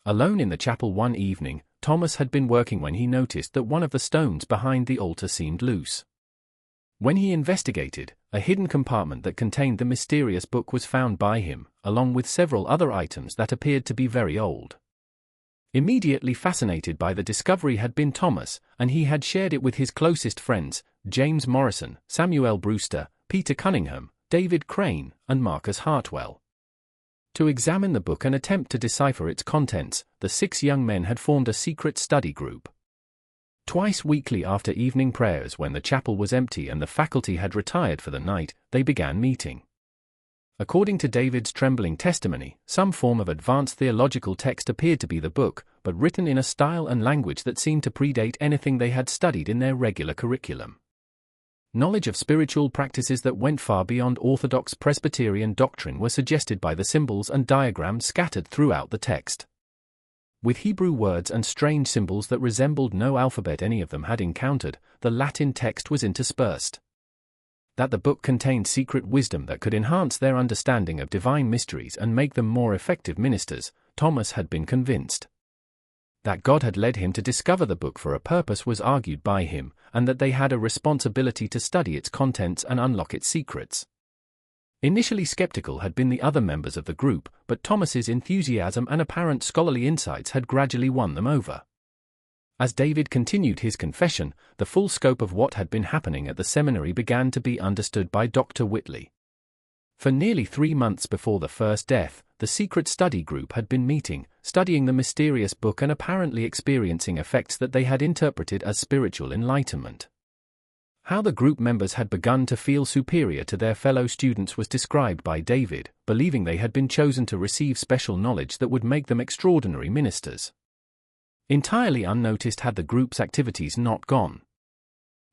Alone in the chapel one evening, Thomas had been working when he noticed that one of the stones behind the altar seemed loose. When he investigated, a hidden compartment that contained the mysterious book was found by him, along with several other items that appeared to be very old. Immediately fascinated by the discovery had been Thomas, and he had shared it with his closest friends, James Morrison, Samuel Brewster, Peter Cunningham, David Crane, and Marcus Hartwell. To examine the book and attempt to decipher its contents, the 6 young men had formed a secret study group. Twice weekly after evening prayers when the chapel was empty and the faculty had retired for the night, they began meeting. According to David's trembling testimony, some form of advanced theological text appeared to be the book, but written in a style and language that seemed to predate anything they had studied in their regular curriculum. Knowledge of spiritual practices that went far beyond orthodox Presbyterian doctrine were suggested by the symbols and diagrams scattered throughout the text. With Hebrew words and strange symbols that resembled no alphabet any of them had encountered, the Latin text was interspersed. That the book contained secret wisdom that could enhance their understanding of divine mysteries and make them more effective ministers, Thomas had been convinced. That God had led him to discover the book for a purpose was argued by him, and that they had a responsibility to study its contents and unlock its secrets. Initially skeptical had been the other members of the group, but Thomas's enthusiasm and apparent scholarly insights had gradually won them over. As David continued his confession, the full scope of what had been happening at the seminary began to be understood by Dr. Whitley. For nearly 3 months before the first death, the secret study group had been meeting, studying the mysterious book and apparently experiencing effects that they had interpreted as spiritual enlightenment. How the group members had begun to feel superior to their fellow students was described by David, believing they had been chosen to receive special knowledge that would make them extraordinary ministers. Entirely unnoticed had the group's activities not gone.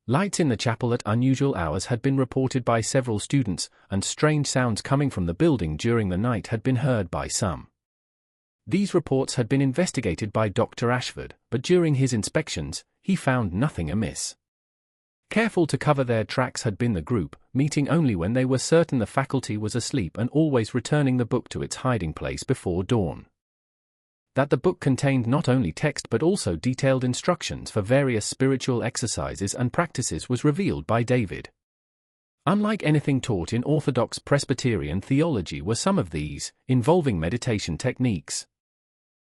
Lights in the chapel at unusual hours had been reported by several students, and strange sounds coming from the building during the night had been heard by some. These reports had been investigated by Dr. Ashford, but during his inspections, he found nothing amiss. Careful to cover their tracks had been the group, meeting only when they were certain the faculty was asleep and always returning the book to its hiding place before dawn. That the book contained not only text but also detailed instructions for various spiritual exercises and practices was revealed by David. Unlike anything taught in Orthodox Presbyterian theology were some of these, involving meditation techniques,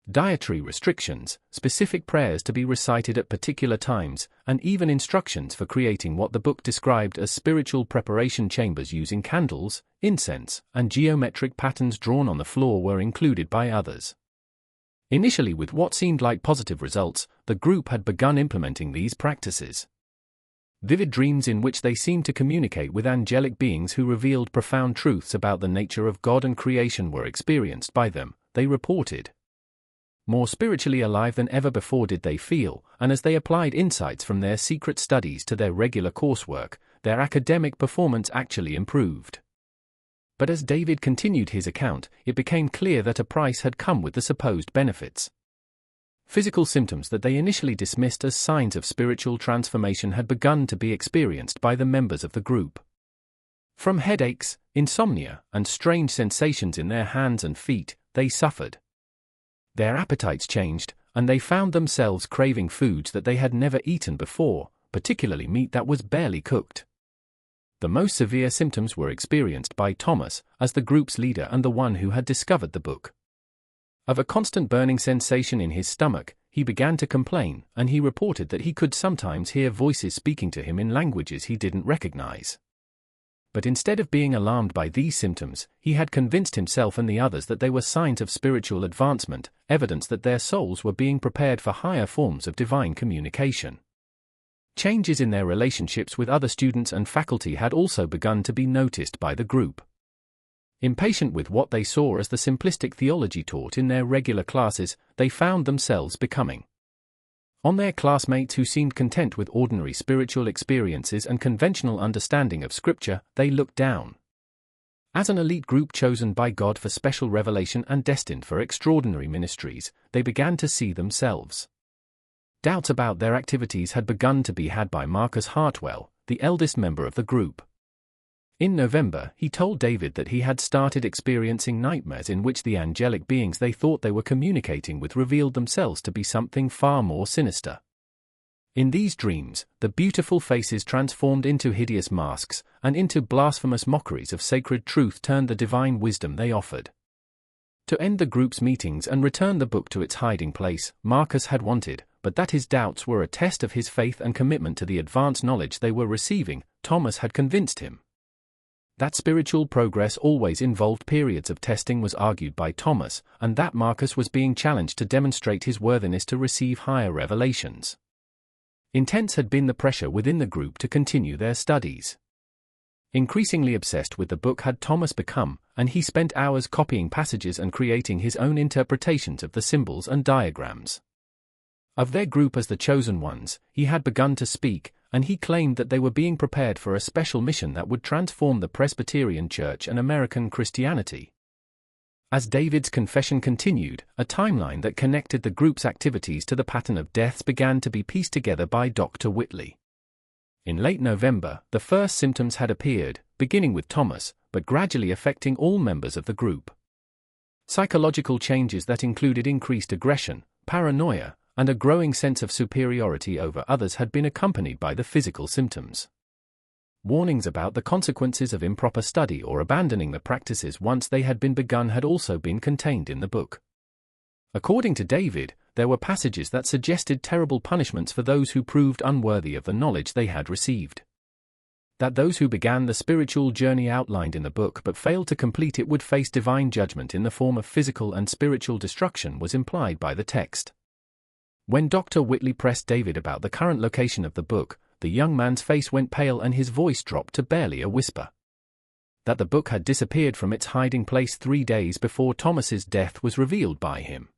dietary restrictions, specific prayers to be recited at particular times, and even instructions for creating what the book described as spiritual preparation chambers using candles, incense, and geometric patterns drawn on the floor were included by others. Initially with what seemed like positive results, the group had begun implementing these practices. Vivid dreams in which they seemed to communicate with angelic beings who revealed profound truths about the nature of God and creation were experienced by them, they reported. More spiritually alive than ever before did they feel, and as they applied insights from their secret studies to their regular coursework, their academic performance actually improved. But as David continued his account, it became clear that a price had come with the supposed benefits. Physical symptoms that they initially dismissed as signs of spiritual transformation had begun to be experienced by the members of the group. From headaches, insomnia, and strange sensations in their hands and feet, they suffered. Their appetites changed, and they found themselves craving foods that they had never eaten before, particularly meat that was barely cooked. The most severe symptoms were experienced by Thomas, as the group's leader and the one who had discovered the book. Of a constant burning sensation in his stomach, he began to complain, and he reported that he could sometimes hear voices speaking to him in languages he didn't recognize. But instead of being alarmed by these symptoms, he had convinced himself and the others that they were signs of spiritual advancement, evidence that their souls were being prepared for higher forms of divine communication. Changes in their relationships with other students and faculty had also begun to be noticed by the group. Impatient with what they saw as the simplistic theology taught in their regular classes, they found themselves becoming on their classmates who seemed content with ordinary spiritual experiences and conventional understanding of Scripture, they looked down. As an elite group chosen by God for special revelation and destined for extraordinary ministries, they began to see themselves. Doubts about their activities had begun to be had by Marcus Hartwell, the eldest member of the group. In November, he told David that he had started experiencing nightmares in which the angelic beings they thought they were communicating with revealed themselves to be something far more sinister. In these dreams, the beautiful faces transformed into hideous masks, and into blasphemous mockeries of sacred truth turned the divine wisdom they offered. To end the group's meetings and return the book to its hiding place, Marcus had wanted, but that his doubts were a test of his faith and commitment to the advanced knowledge they were receiving, Thomas had convinced him. That spiritual progress always involved periods of testing was argued by Thomas, and that Marcus was being challenged to demonstrate his worthiness to receive higher revelations. Intense had been the pressure within the group to continue their studies. Increasingly obsessed with the book had Thomas become, and he spent hours copying passages and creating his own interpretations of the symbols and diagrams. Of their group as the chosen ones, he had begun to speak, and he claimed that they were being prepared for a special mission that would transform the Presbyterian Church and American Christianity. As David's confession continued, a timeline that connected the group's activities to the pattern of deaths began to be pieced together by Dr. Whitley. In late November, the first symptoms had appeared, beginning with Thomas, but gradually affecting all members of the group. Psychological changes that included increased aggression, paranoia, and a growing sense of superiority over others had been accompanied by the physical symptoms. Warnings about the consequences of improper study or abandoning the practices once they had been begun had also been contained in the book. According to David, there were passages that suggested terrible punishments for those who proved unworthy of the knowledge they had received. That those who began the spiritual journey outlined in the book but failed to complete it would face divine judgment in the form of physical and spiritual destruction was implied by the text. When Dr. Whitley pressed David about the current location of the book, the young man's face went pale and his voice dropped to barely a whisper. That the book had disappeared from its hiding place 3 days before Thomas's death was revealed by him.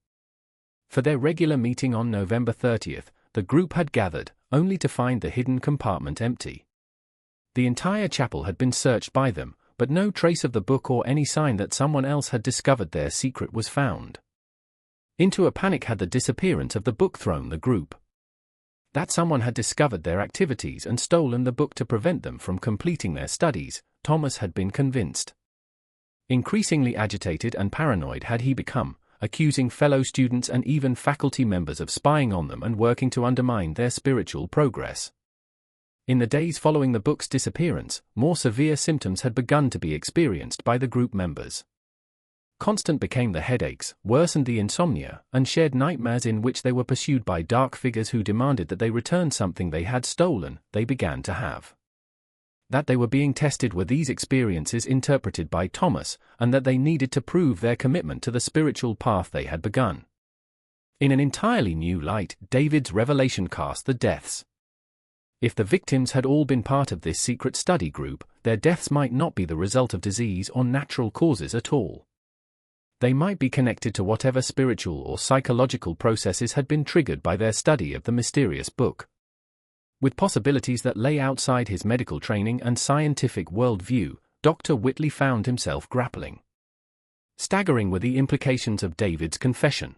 For their regular meeting on November 30th, the group had gathered, only to find the hidden compartment empty. The entire chapel had been searched by them, but no trace of the book or any sign that someone else had discovered their secret was found. Into a panic had the disappearance of the book thrown the group. That someone had discovered their activities and stolen the book to prevent them from completing their studies, Thomas had been convinced. Increasingly agitated and paranoid had he become, accusing fellow students and even faculty members of spying on them and working to undermine their spiritual progress. In the days following the book's disappearance, more severe symptoms had begun to be experienced by the group members. Constant became the headaches, worsened the insomnia, and shared nightmares in which they were pursued by dark figures who demanded that they return something they had stolen. They began to have. That they were being tested were these experiences interpreted by Thomas, and that they needed to prove their commitment to the spiritual path they had begun. In an entirely new light, David's revelation cast the deaths. If the victims had all been part of this secret study group, their deaths might not be the result of disease or natural causes at all. They might be connected to whatever spiritual or psychological processes had been triggered by their study of the mysterious book. With possibilities that lay outside his medical training and scientific worldview, Dr. Whitley found himself grappling. Staggering were the implications of David's confession.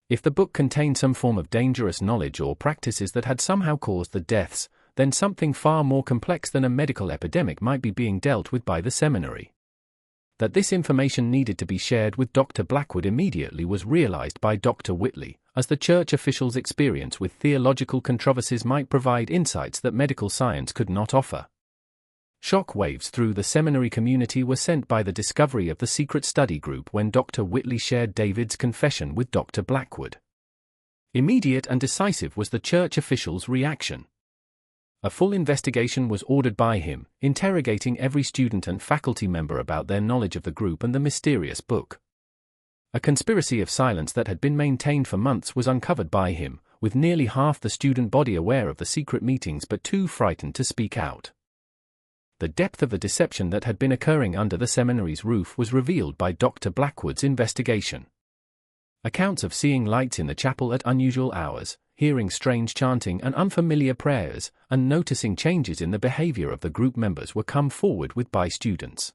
If the book contained some form of dangerous knowledge or practices that had somehow caused the deaths, then something far more complex than a medical epidemic might be being dealt with by the seminary. That this information needed to be shared with Dr. Blackwood immediately was realized by Dr. Whitley, as the church officials' experience with theological controversies might provide insights that medical science could not offer. Shock waves through the seminary community were sent by the discovery of the secret study group when Dr. Whitley shared David's confession with Dr. Blackwood. Immediate and decisive was the church officials' reaction. A full investigation was ordered by him, interrogating every student and faculty member about their knowledge of the group and the mysterious book. A conspiracy of silence that had been maintained for months was uncovered by him, with nearly half the student body aware of the secret meetings but too frightened to speak out. The depth of the deception that had been occurring under the seminary's roof was revealed by Dr. Blackwood's investigation. Accounts of seeing lights in the chapel at unusual hours, hearing strange chanting and unfamiliar prayers, and noticing changes in the behavior of the group members were come forward with by students.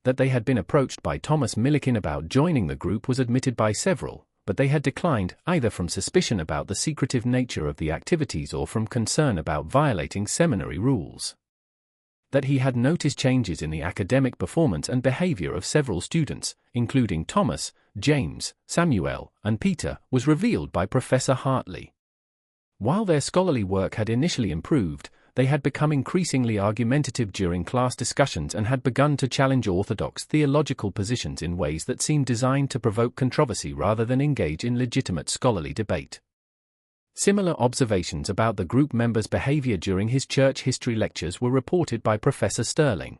That they had been approached by Thomas Millikin about joining the group was admitted by several, but they had declined, either from suspicion about the secretive nature of the activities or from concern about violating seminary rules. That he had noticed changes in the academic performance and behavior of several students, including Thomas, James, Samuel, and Peter, was revealed by Professor Hartley. While their scholarly work had initially improved, they had become increasingly argumentative during class discussions and had begun to challenge orthodox theological positions in ways that seemed designed to provoke controversy rather than engage in legitimate scholarly debate. Similar observations about the group members' behavior during his church history lectures were reported by Professor Sterling.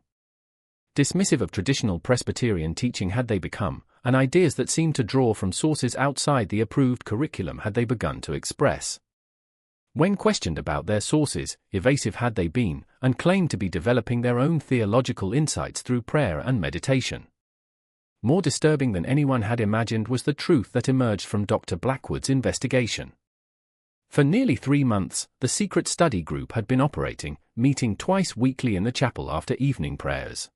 Dismissive of traditional Presbyterian teaching had they become, and ideas that seemed to draw from sources outside the approved curriculum had they begun to express. When questioned about their sources, evasive had they been, and claimed to be developing their own theological insights through prayer and meditation. More disturbing than anyone had imagined was the truth that emerged from Dr. Blackwood's investigation. For nearly 3 months, the secret study group had been operating, meeting twice weekly in the chapel after evening prayers.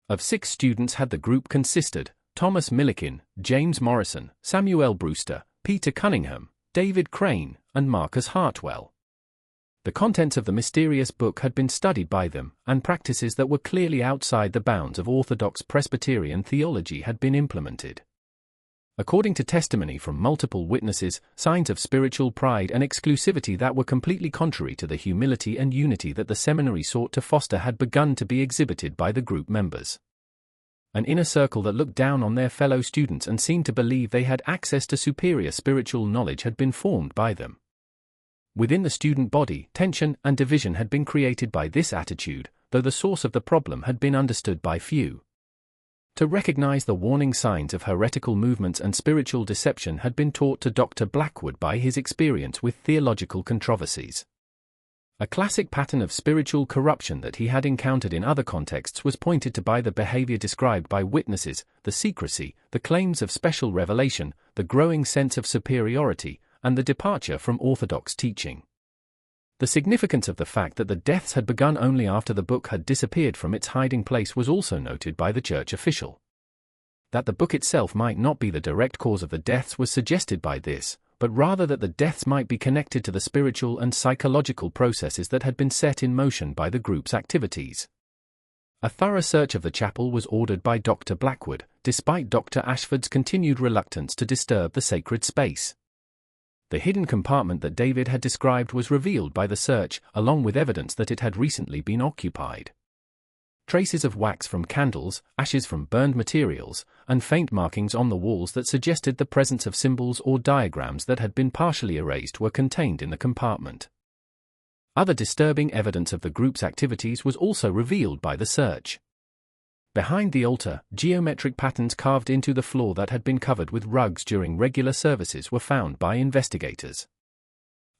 Of 6 students had the group consisted: Thomas Millikin, James Morrison, Samuel Brewster, Peter Cunningham, David Crane, and Marcus Hartwell. The contents of the mysterious book had been studied by them, and practices that were clearly outside the bounds of orthodox Presbyterian theology had been implemented. According to testimony from multiple witnesses, signs of spiritual pride and exclusivity that were completely contrary to the humility and unity that the seminary sought to foster had begun to be exhibited by the group members. An inner circle that looked down on their fellow students and seemed to believe they had access to superior spiritual knowledge had been formed by them. Within the student body, tension and division had been created by this attitude, though the source of the problem had been understood by few. To recognize the warning signs of heretical movements and spiritual deception had been taught to Dr. Blackwood by his experience with theological controversies. A classic pattern of spiritual corruption that he had encountered in other contexts was pointed to by the behavior described by witnesses, the secrecy, the claims of special revelation, the growing sense of superiority, and the departure from orthodox teaching. The significance of the fact that the deaths had begun only after the book had disappeared from its hiding place was also noted by the church official. That the book itself might not be the direct cause of the deaths was suggested by this, but rather that the deaths might be connected to the spiritual and psychological processes that had been set in motion by the group's activities. A thorough search of the chapel was ordered by Dr. Blackwood, despite Dr. Ashford's continued reluctance to disturb the sacred space. The hidden compartment that David had described was revealed by the search, along with evidence that it had recently been occupied. Traces of wax from candles, ashes from burned materials, and faint markings on the walls that suggested the presence of symbols or diagrams that had been partially erased were contained in the compartment. Other disturbing evidence of the group's activities was also revealed by the search. Behind the altar, geometric patterns carved into the floor that had been covered with rugs during regular services were found by investigators.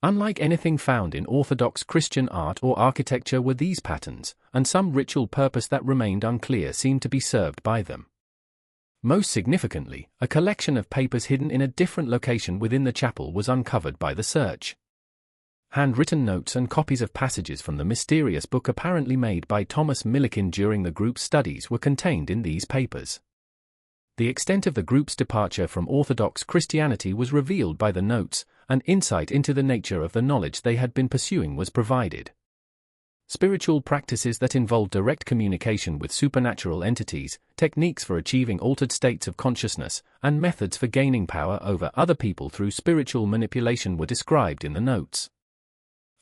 Unlike anything found in Orthodox Christian art or architecture were these patterns, and some ritual purpose that remained unclear seemed to be served by them. Most significantly, a collection of papers hidden in a different location within the chapel was uncovered by the search. Handwritten notes and copies of passages from the mysterious book apparently made by Thomas Millikin during the group's studies were contained in these papers. The extent of the group's departure from Orthodox Christianity was revealed by the notes, and insight into the nature of the knowledge they had been pursuing was provided. Spiritual practices that involved direct communication with supernatural entities, techniques for achieving altered states of consciousness, and methods for gaining power over other people through spiritual manipulation were described in the notes.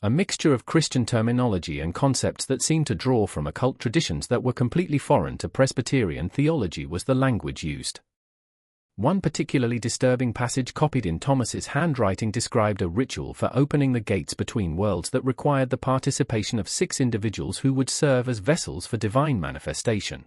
A mixture of Christian terminology and concepts that seemed to draw from occult traditions that were completely foreign to Presbyterian theology was the language used. One particularly disturbing passage copied in Thomas's handwriting described a ritual for opening the gates between worlds that required the participation of 6 individuals who would serve as vessels for divine manifestation.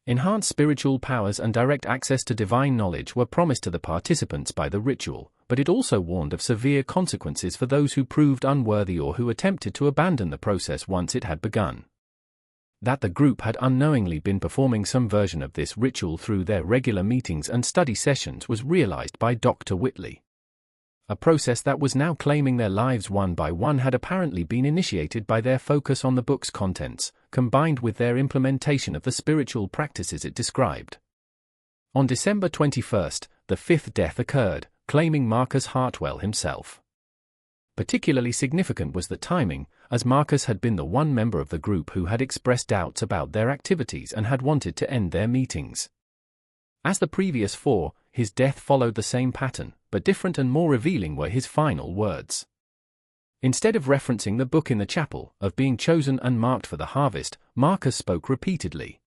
Enhanced spiritual powers and direct access to divine knowledge were promised to the participants by the ritual, but it also warned of severe consequences for those who proved unworthy or who attempted to abandon the process once it had begun. That the group had unknowingly been performing some version of this ritual through their regular meetings and study sessions was realized by Dr. Whitley. A process that was now claiming their lives one by one had apparently been initiated by their focus on the book's contents, combined with their implementation of the spiritual practices it described. On December 21, the 5th death occurred, claiming Marcus Hartwell himself. Particularly significant was the timing, as Marcus had been the one member of the group who had expressed doubts about their activities and had wanted to end their meetings. As the previous 4, his death followed the same pattern, but different and more revealing were his final words. Instead of referencing the book in the chapel, of being chosen and marked for the harvest, Marcus spoke repeatedly.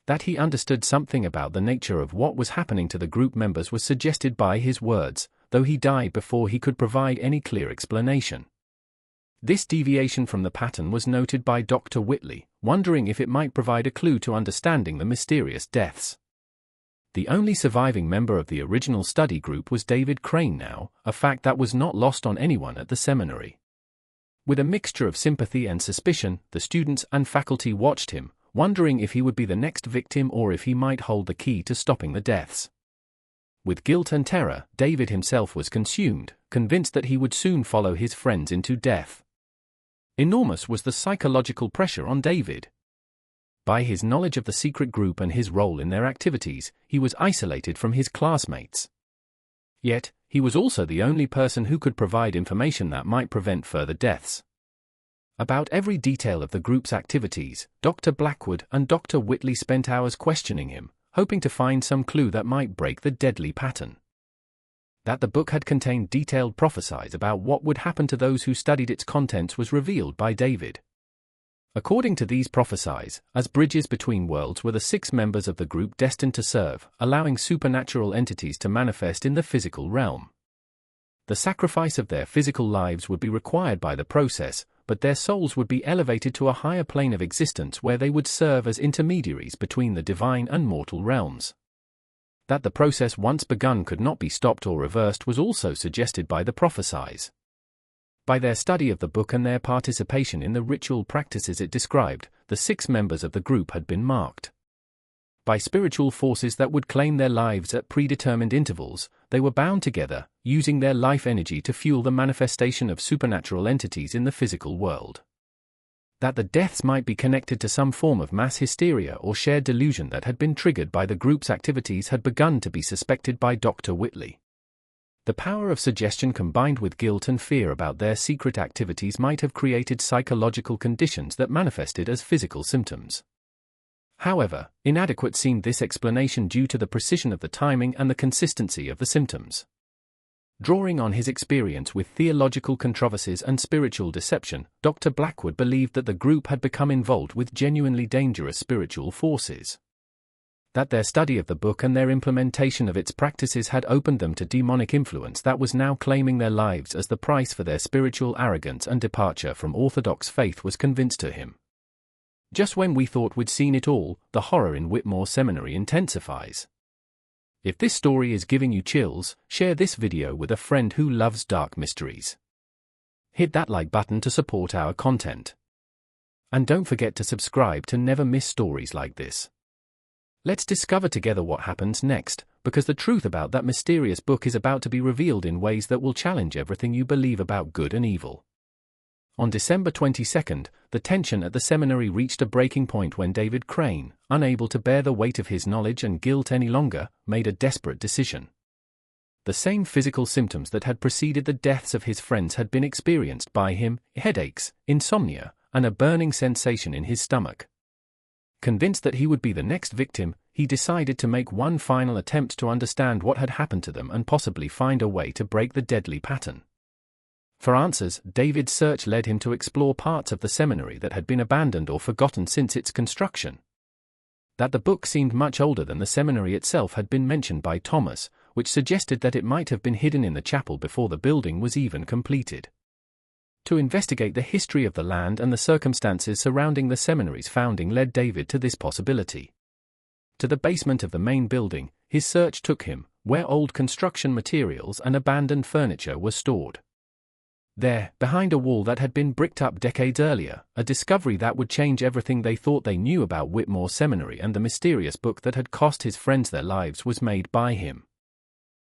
That he understood something about the nature of what was happening to the group members was suggested by his words, though he died before he could provide any clear explanation. This deviation from the pattern was noted by Dr. Whitley, wondering if it might provide a clue to understanding the mysterious deaths. The only surviving member of the original study group was David Crane now, a fact that was not lost on anyone at the seminary. With a mixture of sympathy and suspicion, the students and faculty watched him, wondering if he would be the next victim or if he might hold the key to stopping the deaths. With guilt and terror, David himself was consumed, convinced that he would soon follow his friends into death. Enormous was the psychological pressure on David. By his knowledge of the secret group and his role in their activities, he was isolated from his classmates. Yet, he was also the only person who could provide information that might prevent further deaths. About every detail of the group's activities, Dr. Blackwood and Dr. Whitley spent hours questioning him, hoping to find some clue that might break the deadly pattern. That the book had contained detailed prophecies about what would happen to those who studied its contents was revealed by David. According to these prophecies, as bridges between worlds were the 6 members of the group destined to serve, allowing supernatural entities to manifest in the physical realm. The sacrifice of their physical lives would be required by the process, but their souls would be elevated to a higher plane of existence where they would serve as intermediaries between the divine and mortal realms. That the process once begun could not be stopped or reversed was also suggested by the prophecies. By their study of the book and their participation in the ritual practices it described, the 6 members of the group had been marked by spiritual forces that would claim their lives at predetermined intervals. They were bound together, using their life energy to fuel the manifestation of supernatural entities in the physical world. That the deaths might be connected to some form of mass hysteria or shared delusion that had been triggered by the group's activities had begun to be suspected by Dr. Whitley. The power of suggestion combined with guilt and fear about their secret activities might have created psychological conditions that manifested as physical symptoms. However, inadequate seemed this explanation due to the precision of the timing and the consistency of the symptoms. Drawing on his experience with theological controversies and spiritual deception, Dr. Blackwood believed that the group had become involved with genuinely dangerous spiritual forces. That their study of the book and their implementation of its practices had opened them to demonic influence that was now claiming their lives as the price for their spiritual arrogance and departure from orthodox faith was convinced to him. Just when we thought we'd seen it all, the horror in Whitmore Seminary intensifies. If this story is giving you chills, share this video with a friend who loves dark mysteries. Hit that like button to support our content. And don't forget to subscribe to never miss stories like this. Let's discover together what happens next, because the truth about that mysterious book is about to be revealed in ways that will challenge everything you believe about good and evil. On December 22, the tension at the seminary reached a breaking point when David Crane, unable to bear the weight of his knowledge and guilt any longer, made a desperate decision. The same physical symptoms that had preceded the deaths of his friends had been experienced by him: headaches, insomnia, and a burning sensation in his stomach. Convinced that he would be the next victim, he decided to make one final attempt to understand what had happened to them and possibly find a way to break the deadly pattern. For answers, David's search led him to explore parts of the seminary that had been abandoned or forgotten since its construction. That the book seemed much older than the seminary itself had been mentioned by Thomas, which suggested that it might have been hidden in the chapel before the building was even completed. To investigate the history of the land and the circumstances surrounding the seminary's founding led David to this possibility. To the basement of the main building, his search took him, where old construction materials and abandoned furniture were stored. There, behind a wall that had been bricked up decades earlier, a discovery that would change everything they thought they knew about Whitmore Seminary and the mysterious book that had cost his friends their lives was made by him.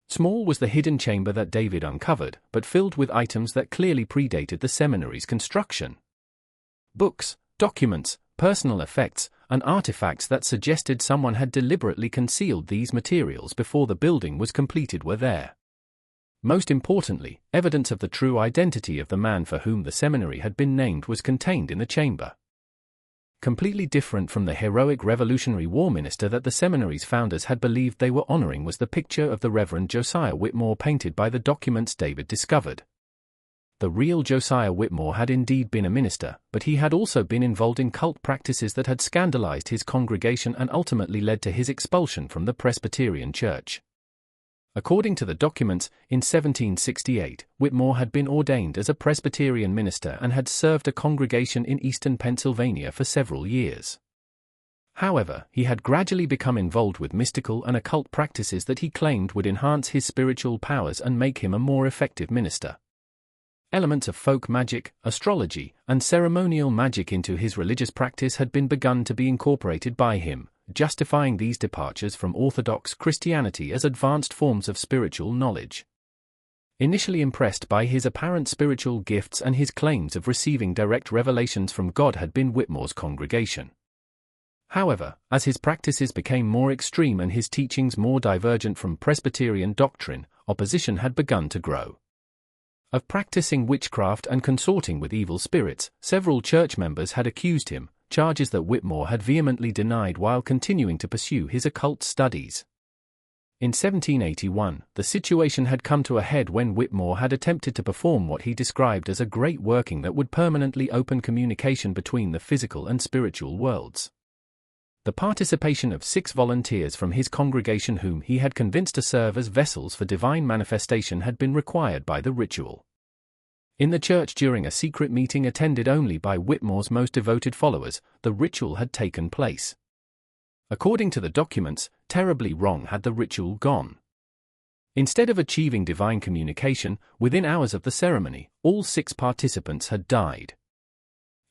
Small was the hidden chamber that David uncovered, but filled with items that clearly predated the seminary's construction. Books, documents, personal effects, and artifacts that suggested someone had deliberately concealed these materials before the building was completed were there. Most importantly, evidence of the true identity of the man for whom the seminary had been named was contained in the chamber. Completely different from the heroic Revolutionary War minister that the seminary's founders had believed they were honoring was the picture of the Reverend Josiah Whitmore painted by the documents David discovered. The real Josiah Whitmore had indeed been a minister, but he had also been involved in cult practices that had scandalized his congregation and ultimately led to his expulsion from the Presbyterian Church. According to the documents, in 1768, Whitmore had been ordained as a Presbyterian minister and had served a congregation in eastern Pennsylvania for several years. However, he had gradually become involved with mystical and occult practices that he claimed would enhance his spiritual powers and make him a more effective minister. Elements of folk magic, astrology, and ceremonial magic into his religious practice had been begun to be incorporated by him, justifying these departures from Orthodox Christianity as advanced forms of spiritual knowledge. Initially impressed by his apparent spiritual gifts and his claims of receiving direct revelations from God had been Whitmore's congregation. However, as his practices became more extreme and his teachings more divergent from Presbyterian doctrine, opposition had begun to grow. Of practicing witchcraft and consorting with evil spirits, several church members had accused him, charges that Whitmore had vehemently denied while continuing to pursue his occult studies. In 1781, the situation had come to a head when Whitmore had attempted to perform what he described as a great working that would permanently open communication between the physical and spiritual worlds. The participation of 6 volunteers from his congregation whom he had convinced to serve as vessels for divine manifestation had been required by the ritual. In the church during a secret meeting attended only by Whitmore's most devoted followers, the ritual had taken place. According to the documents, terribly wrong had the ritual gone. Instead of achieving divine communication, within hours of the ceremony, all 6 participants had died.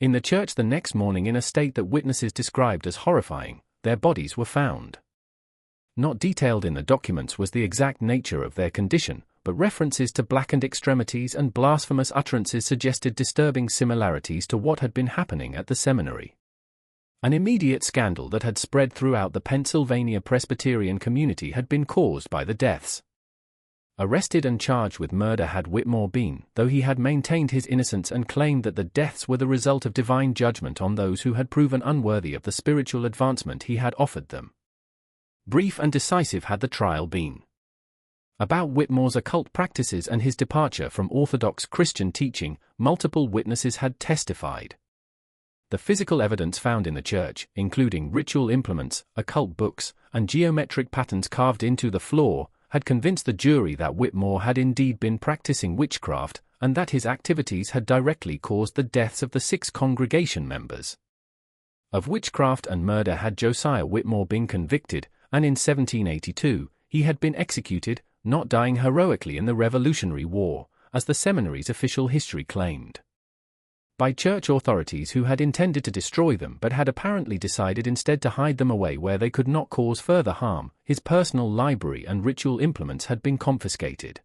In the church the next morning, in a state that witnesses described as horrifying, their bodies were found. Not detailed in the documents was the exact nature of their condition, but references to blackened extremities and blasphemous utterances suggested disturbing similarities to what had been happening at the seminary. An immediate scandal that had spread throughout the Pennsylvania Presbyterian community had been caused by the deaths. Arrested and charged with murder had Whitmore been, though he had maintained his innocence and claimed that the deaths were the result of divine judgment on those who had proven unworthy of the spiritual advancement he had offered them. Brief and decisive had the trial been. About Whitmore's occult practices and his departure from Orthodox Christian teaching, multiple witnesses had testified. The physical evidence found in the church, including ritual implements, occult books, and geometric patterns carved into the floor, had convinced the jury that Whitmore had indeed been practicing witchcraft, and that his activities had directly caused the deaths of the 6 congregation members. Of witchcraft and murder had Josiah Whitmore been convicted, and in 1782, he had been executed, not dying heroically in the Revolutionary War, as the seminary's official history claimed. By church authorities who had intended to destroy them but had apparently decided instead to hide them away where they could not cause further harm. His personal library and ritual implements had been confiscated.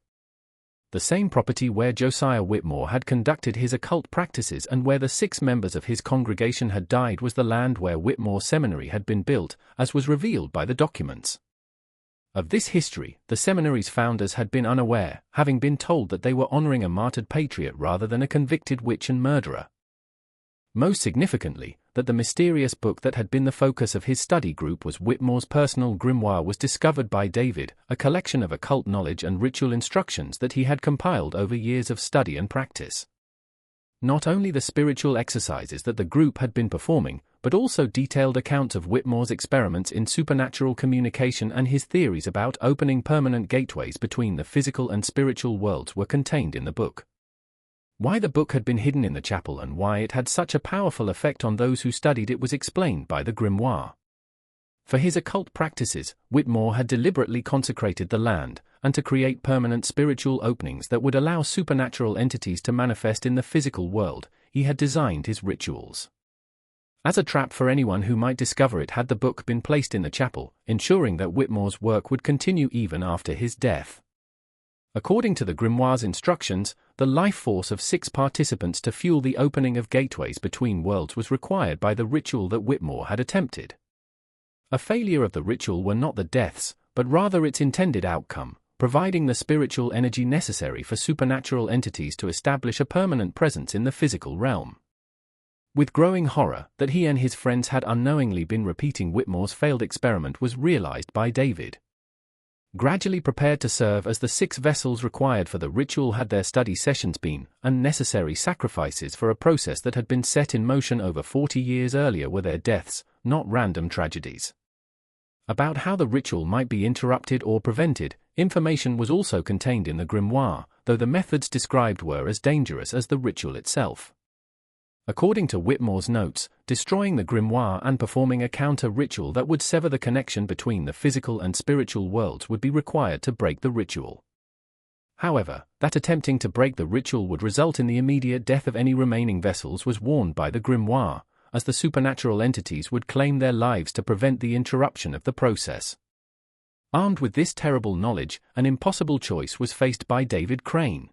The same property where Josiah Whitmore had conducted his occult practices and where the 6 members of his congregation had died was the land where Whitmore Seminary had been built, as was revealed by the documents. Of this history, the seminary's founders had been unaware, having been told that they were honoring a martyred patriot rather than a convicted witch and murderer. Most significantly, that the mysterious book that had been the focus of his study group was Whitmore's personal grimoire was discovered by David, a collection of occult knowledge and ritual instructions that he had compiled over years of study and practice. Not only the spiritual exercises that the group had been performing, but also detailed accounts of Whitmore's experiments in supernatural communication and his theories about opening permanent gateways between the physical and spiritual worlds were contained in the book. Why the book had been hidden in the chapel and why it had such a powerful effect on those who studied it was explained by the grimoire. For his occult practices, Whitmore had deliberately consecrated the land, and to create permanent spiritual openings that would allow supernatural entities to manifest in the physical world, he had designed his rituals as a trap for anyone who might discover it had the book been placed in the chapel, ensuring that Whitmore's work would continue even after his death. According to the grimoire's instructions, the life force of 6 participants to fuel the opening of gateways between worlds was required by the ritual that Whitmore had attempted. A failure of the ritual were not the deaths, but rather its intended outcome, providing the spiritual energy necessary for supernatural entities to establish a permanent presence in the physical realm. With growing horror that he and his friends had unknowingly been repeating Whitmore's failed experiment was realized by David. Gradually prepared to serve as the 6 vessels required for the ritual had their study sessions been, unnecessary sacrifices for a process that had been set in motion over 40 years earlier were their deaths, not random tragedies. About how the ritual might be interrupted or prevented, information was also contained in the grimoire, though the methods described were as dangerous as the ritual itself. According to Whitmore's notes, destroying the grimoire and performing a counter-ritual that would sever the connection between the physical and spiritual worlds would be required to break the ritual. However, that attempting to break the ritual would result in the immediate death of any remaining vessels was warned by the grimoire, as the supernatural entities would claim their lives to prevent the interruption of the process. Armed with this terrible knowledge, an impossible choice was faced by David Crane.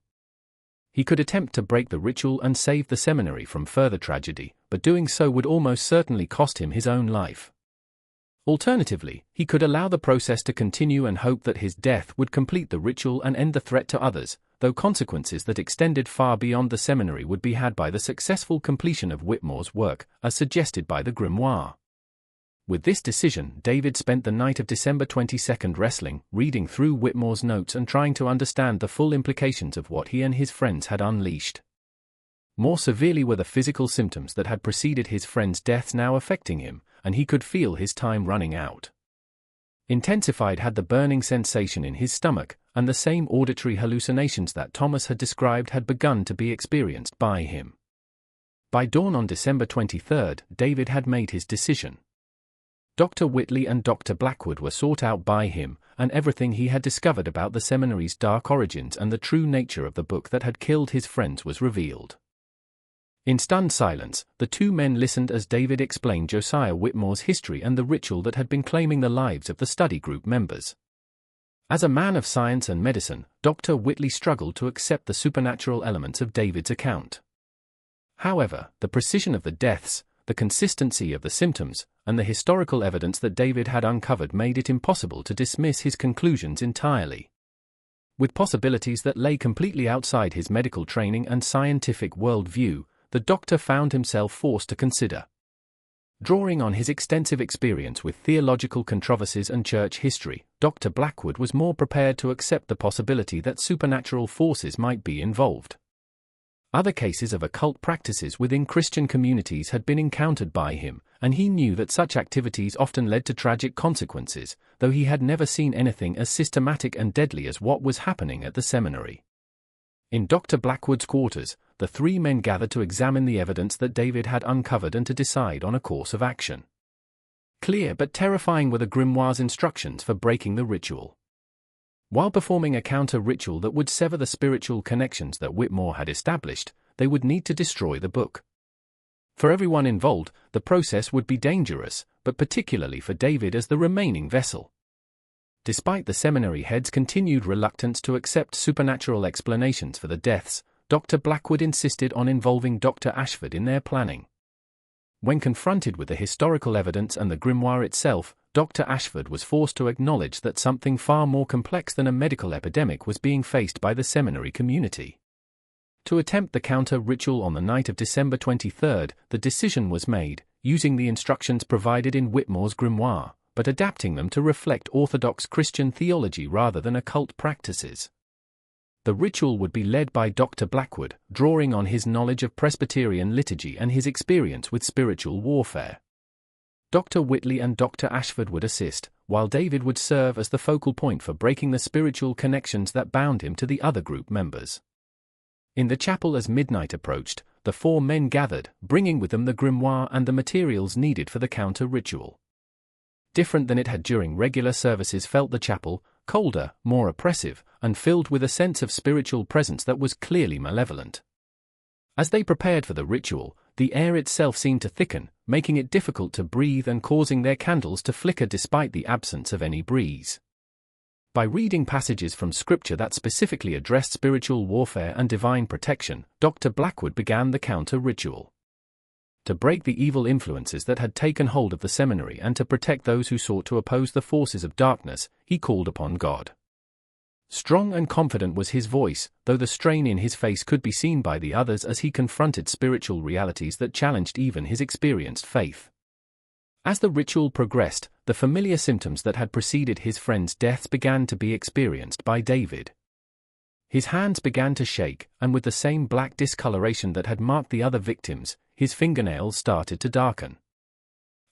He could attempt to break the ritual and save the seminary from further tragedy, but doing so would almost certainly cost him his own life. Alternatively, he could allow the process to continue and hope that his death would complete the ritual and end the threat to others, though consequences that extended far beyond the seminary would be had by the successful completion of Whitmore's work, as suggested by the grimoire. With this decision, David spent the night of December 22 wrestling, reading through Whitmore's notes and trying to understand the full implications of what he and his friends had unleashed. More severely were the physical symptoms that had preceded his friends' deaths now affecting him, and he could feel his time running out. Intensified had the burning sensation in his stomach, and the same auditory hallucinations that Thomas had described had begun to be experienced by him. By dawn on December 23, David had made his decision. Dr. Whitley and Dr. Blackwood were sought out by him, and everything he had discovered about the seminary's dark origins and the true nature of the book that had killed his friends was revealed. In stunned silence, the two men listened as David explained Josiah Whitmore's history and the ritual that had been claiming the lives of the study group members. As a man of science and medicine, Dr. Whitley struggled to accept the supernatural elements of David's account. However, the precision of the deaths, the consistency of the symptoms, and the historical evidence that David had uncovered made it impossible to dismiss his conclusions entirely. With possibilities that lay completely outside his medical training and scientific worldview, the doctor found himself forced to consider. Drawing on his extensive experience with theological controversies and church history, Dr. Blackwood was more prepared to accept the possibility that supernatural forces might be involved. Other cases of occult practices within Christian communities had been encountered by him, and he knew that such activities often led to tragic consequences, though he had never seen anything as systematic and deadly as what was happening at the seminary. In Dr. Blackwood's quarters, the three men gathered to examine the evidence that David had uncovered and to decide on a course of action. Clear but terrifying were the grimoire's instructions for breaking the ritual. While performing a counter-ritual that would sever the spiritual connections that Whitmore had established, they would need to destroy the book. For everyone involved, the process would be dangerous, but particularly for David as the remaining vessel. Despite the seminary head's continued reluctance to accept supernatural explanations for the deaths, Dr. Blackwood insisted on involving Dr. Ashford in their planning. When confronted with the historical evidence and the grimoire itself, Dr. Ashford was forced to acknowledge that something far more complex than a medical epidemic was being faced by the seminary community. To attempt the counter-ritual on the night of December 23, the decision was made, using the instructions provided in Whitmore's grimoire, but adapting them to reflect Orthodox Christian theology rather than occult practices. The ritual would be led by Dr. Blackwood, drawing on his knowledge of Presbyterian liturgy and his experience with spiritual warfare. Dr. Whitley and Dr. Ashford would assist, while David would serve as the focal point for breaking the spiritual connections that bound him to the other group members. In the chapel as midnight approached, the four men gathered, bringing with them the grimoire and the materials needed for the counter-ritual. Different than it had during regular services felt the chapel, colder, more oppressive, and filled with a sense of spiritual presence that was clearly malevolent. As they prepared for the ritual, the air itself seemed to thicken, making it difficult to breathe and causing their candles to flicker despite the absence of any breeze. By reading passages from scripture that specifically addressed spiritual warfare and divine protection, Dr. Blackwood began the counter-ritual. To break the evil influences that had taken hold of the seminary and to protect those who sought to oppose the forces of darkness, he called upon God. Strong and confident was his voice, though the strain in his face could be seen by the others as he confronted spiritual realities that challenged even his experienced faith. As the ritual progressed, the familiar symptoms that had preceded his friends' deaths began to be experienced by David. His hands began to shake, and with the same black discoloration that had marked the other victims, his fingernails started to darken.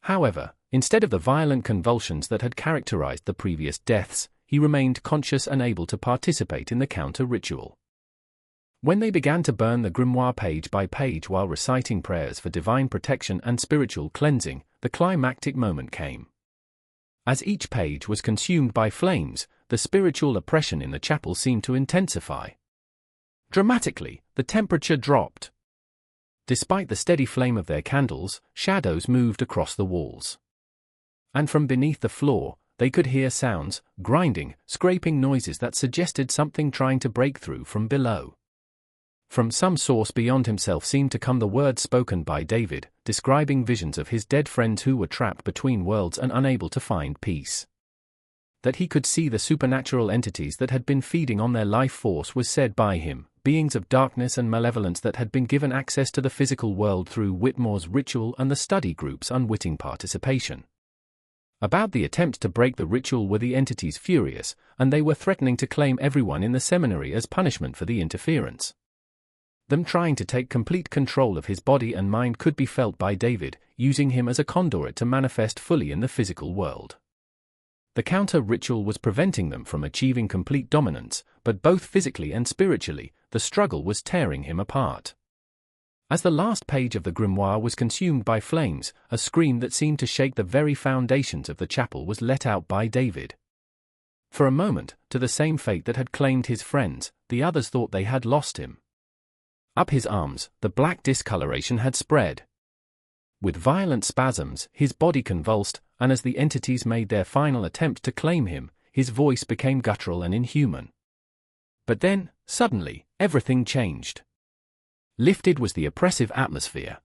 However, instead of the violent convulsions that had characterized the previous deaths, he remained conscious and able to participate in the counter-ritual. When they began to burn the grimoire page by page while reciting prayers for divine protection and spiritual cleansing, the climactic moment came. As each page was consumed by flames, the spiritual oppression in the chapel seemed to intensify. Dramatically, the temperature dropped. Despite the steady flame of their candles, shadows moved across the walls. And from beneath the floor, they could hear sounds, grinding, scraping noises that suggested something trying to break through from below. From some source beyond himself seemed to come the words spoken by David, describing visions of his dead friends who were trapped between worlds and unable to find peace. that he could see the supernatural entities that had been feeding on their life force was said by him, beings of darkness and malevolence that had been given access to the physical world through Whitmore's ritual and the study group's unwitting participation. About the attempt to break the ritual were the entities furious, and they were threatening to claim everyone in the seminary as punishment for the interference. Them trying to take complete control of his body and mind could be felt by David, using him as a conduit to manifest fully in the physical world. The counter-ritual was preventing them from achieving complete dominance, but both physically and spiritually, the struggle was tearing him apart. As the last page of the grimoire was consumed by flames, a scream that seemed to shake the very foundations of the chapel was let out by David. For a moment, to the same fate that had claimed his friends, the others thought they had lost him. Up his arms, the black discoloration had spread. With violent spasms, his body convulsed, and as the entities made their final attempt to claim him, his voice became guttural and inhuman. But then, suddenly, everything changed. Lifted was the oppressive atmosphere.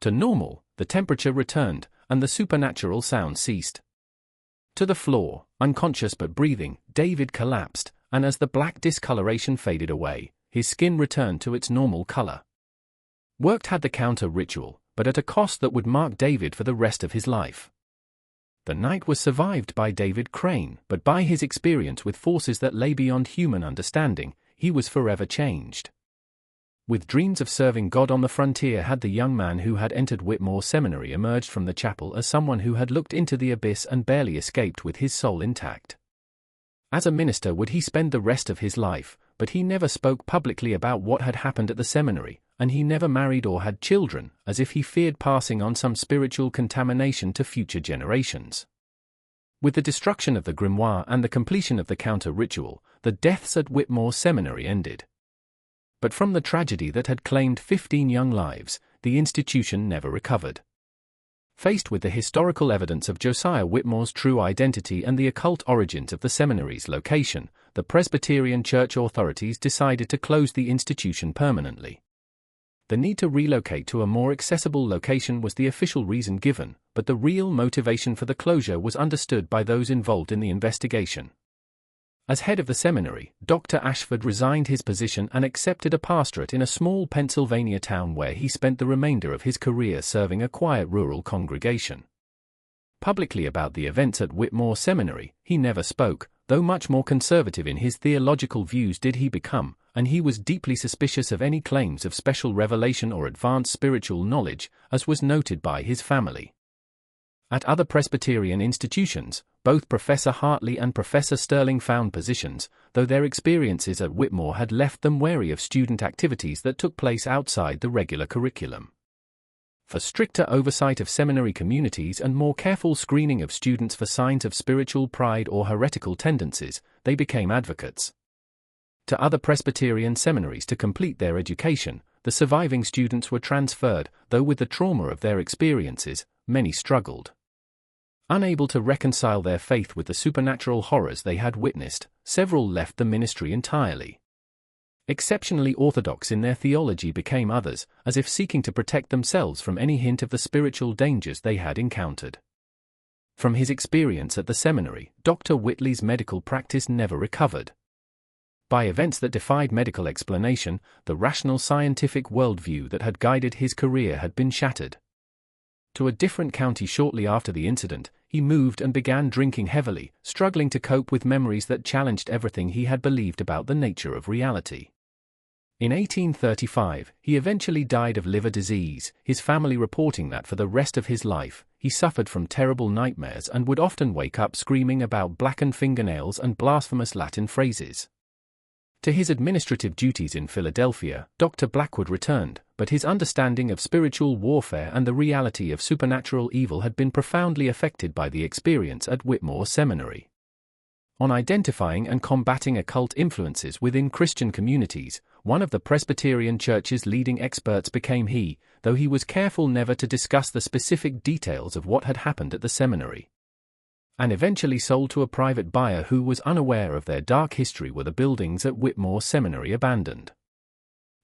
To normal, the temperature returned, and the supernatural sound ceased. To the floor, unconscious but breathing, David collapsed, and as the black discoloration faded away, his skin returned to its normal color. Worked had the counter-ritual, but at a cost that would mark David for the rest of his life. The night was survived by David Crane, but by his experience with forces that lay beyond human understanding, he was forever changed. With dreams of serving God on the frontier had the young man who had entered Whitmore Seminary emerged from the chapel as someone who had looked into the abyss and barely escaped with his soul intact. As a minister would he spend the rest of his life, but he never spoke publicly about what had happened at the seminary, and he never married or had children, as if he feared passing on some spiritual contamination to future generations. With the destruction of the grimoire and the completion of the counter-ritual, the deaths at Whitmore Seminary ended. But from the tragedy that had claimed 15 young lives, the institution never recovered. Faced with the historical evidence of Josiah Whitmore's true identity and the occult origins of the seminary's location, the Presbyterian Church authorities decided to close the institution permanently. The need to relocate to a more accessible location was the official reason given, but the real motivation for the closure was understood by those involved in the investigation. As head of the seminary, Dr. Ashford resigned his position and accepted a pastorate in a small Pennsylvania town where he spent the remainder of his career serving a quiet rural congregation. Publicly about the events at Whitmore Seminary, he never spoke, though much more conservative in his theological views did he become, and he was deeply suspicious of any claims of special revelation or advanced spiritual knowledge, as was noted by his family. At other Presbyterian institutions, both Professor Hartley and Professor Sterling found positions, though their experiences at Whitmore had left them wary of student activities that took place outside the regular curriculum. For stricter oversight of seminary communities and more careful screening of students for signs of spiritual pride or heretical tendencies, they became advocates. To other Presbyterian seminaries to complete their education, the surviving students were transferred, though with the trauma of their experiences, many struggled. Unable to reconcile their faith with the supernatural horrors they had witnessed, several left the ministry entirely. Exceptionally orthodox in their theology became others, as if seeking to protect themselves from any hint of the spiritual dangers they had encountered. From his experience at the seminary, Dr. Whitley's medical practice never recovered. By events that defied medical explanation, the rational scientific worldview that had guided his career had been shattered. To a different county shortly after the incident, he moved and began drinking heavily, struggling to cope with memories that challenged everything he had believed about the nature of reality. In 1835, he eventually died of liver disease, his family reporting that for the rest of his life, he suffered from terrible nightmares and would often wake up screaming about blackened fingernails and blasphemous Latin phrases. To his administrative duties in Philadelphia, Dr. Blackwood returned, but his understanding of spiritual warfare and the reality of supernatural evil had been profoundly affected by the experience at Whitmore Seminary. On identifying and combating occult influences within Christian communities, one of the Presbyterian Church's leading experts became he, though he was careful never to discuss the specific details of what had happened at the seminary. And eventually sold to a private buyer who was unaware of their dark history were the buildings at Whitmore Seminary abandoned.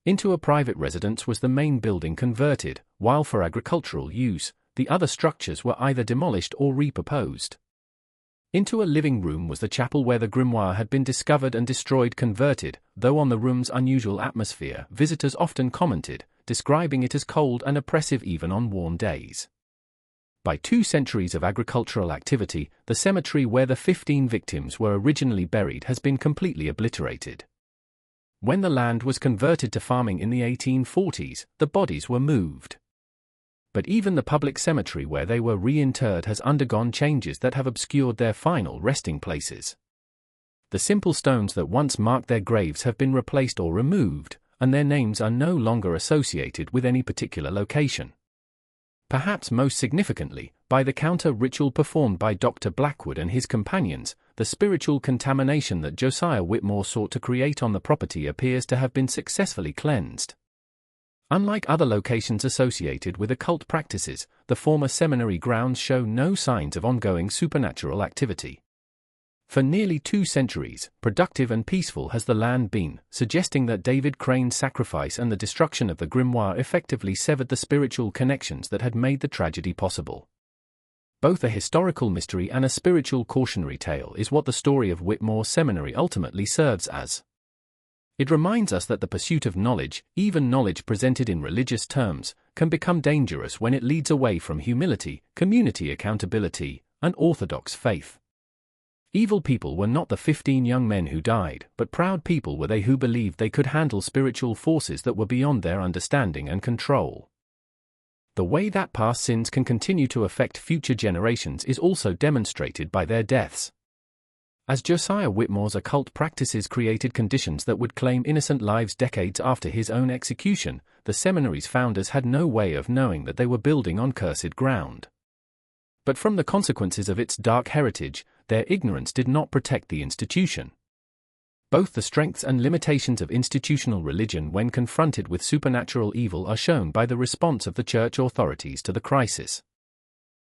Into a private residence was the main building converted, while for agricultural use, the other structures were either demolished or repurposed. Into a living room was the chapel where the grimoire had been discovered and destroyed converted, though on the room's unusual atmosphere, visitors often commented, describing it as cold and oppressive even on warm days. By 2 centuries of agricultural activity, the cemetery where the 15 victims were originally buried has been completely obliterated. When the land was converted to farming in the 1840s, the bodies were moved. But even the public cemetery where they were reinterred has undergone changes that have obscured their final resting places. The simple stones that once marked their graves have been replaced or removed, and their names are no longer associated with any particular location. Perhaps most significantly, by the counter-ritual performed by Dr. Blackwood and his companions, the spiritual contamination that Josiah Whitmore sought to create on the property appears to have been successfully cleansed. Unlike other locations associated with occult practices, the former seminary grounds show no signs of ongoing supernatural activity. For nearly 2 centuries, productive and peaceful has the land been, suggesting that David Crane's sacrifice and the destruction of the grimoire effectively severed the spiritual connections that had made the tragedy possible. Both a historical mystery and a spiritual cautionary tale is what the story of Whitmore Seminary ultimately serves as. It reminds us that the pursuit of knowledge, even knowledge presented in religious terms, can become dangerous when it leads away from humility, community accountability, and orthodox faith. Evil people were not the 15 young men who died, but proud people were they who believed they could handle spiritual forces that were beyond their understanding and control. The way that past sins can continue to affect future generations is also demonstrated by their deaths. As Josiah Whitmore's occult practices created conditions that would claim innocent lives decades after his own execution, the seminary's founders had no way of knowing that they were building on cursed ground. But from the consequences of its dark heritage, their ignorance did not protect the institution. Both the strengths and limitations of institutional religion when confronted with supernatural evil are shown by the response of the church authorities to the crisis.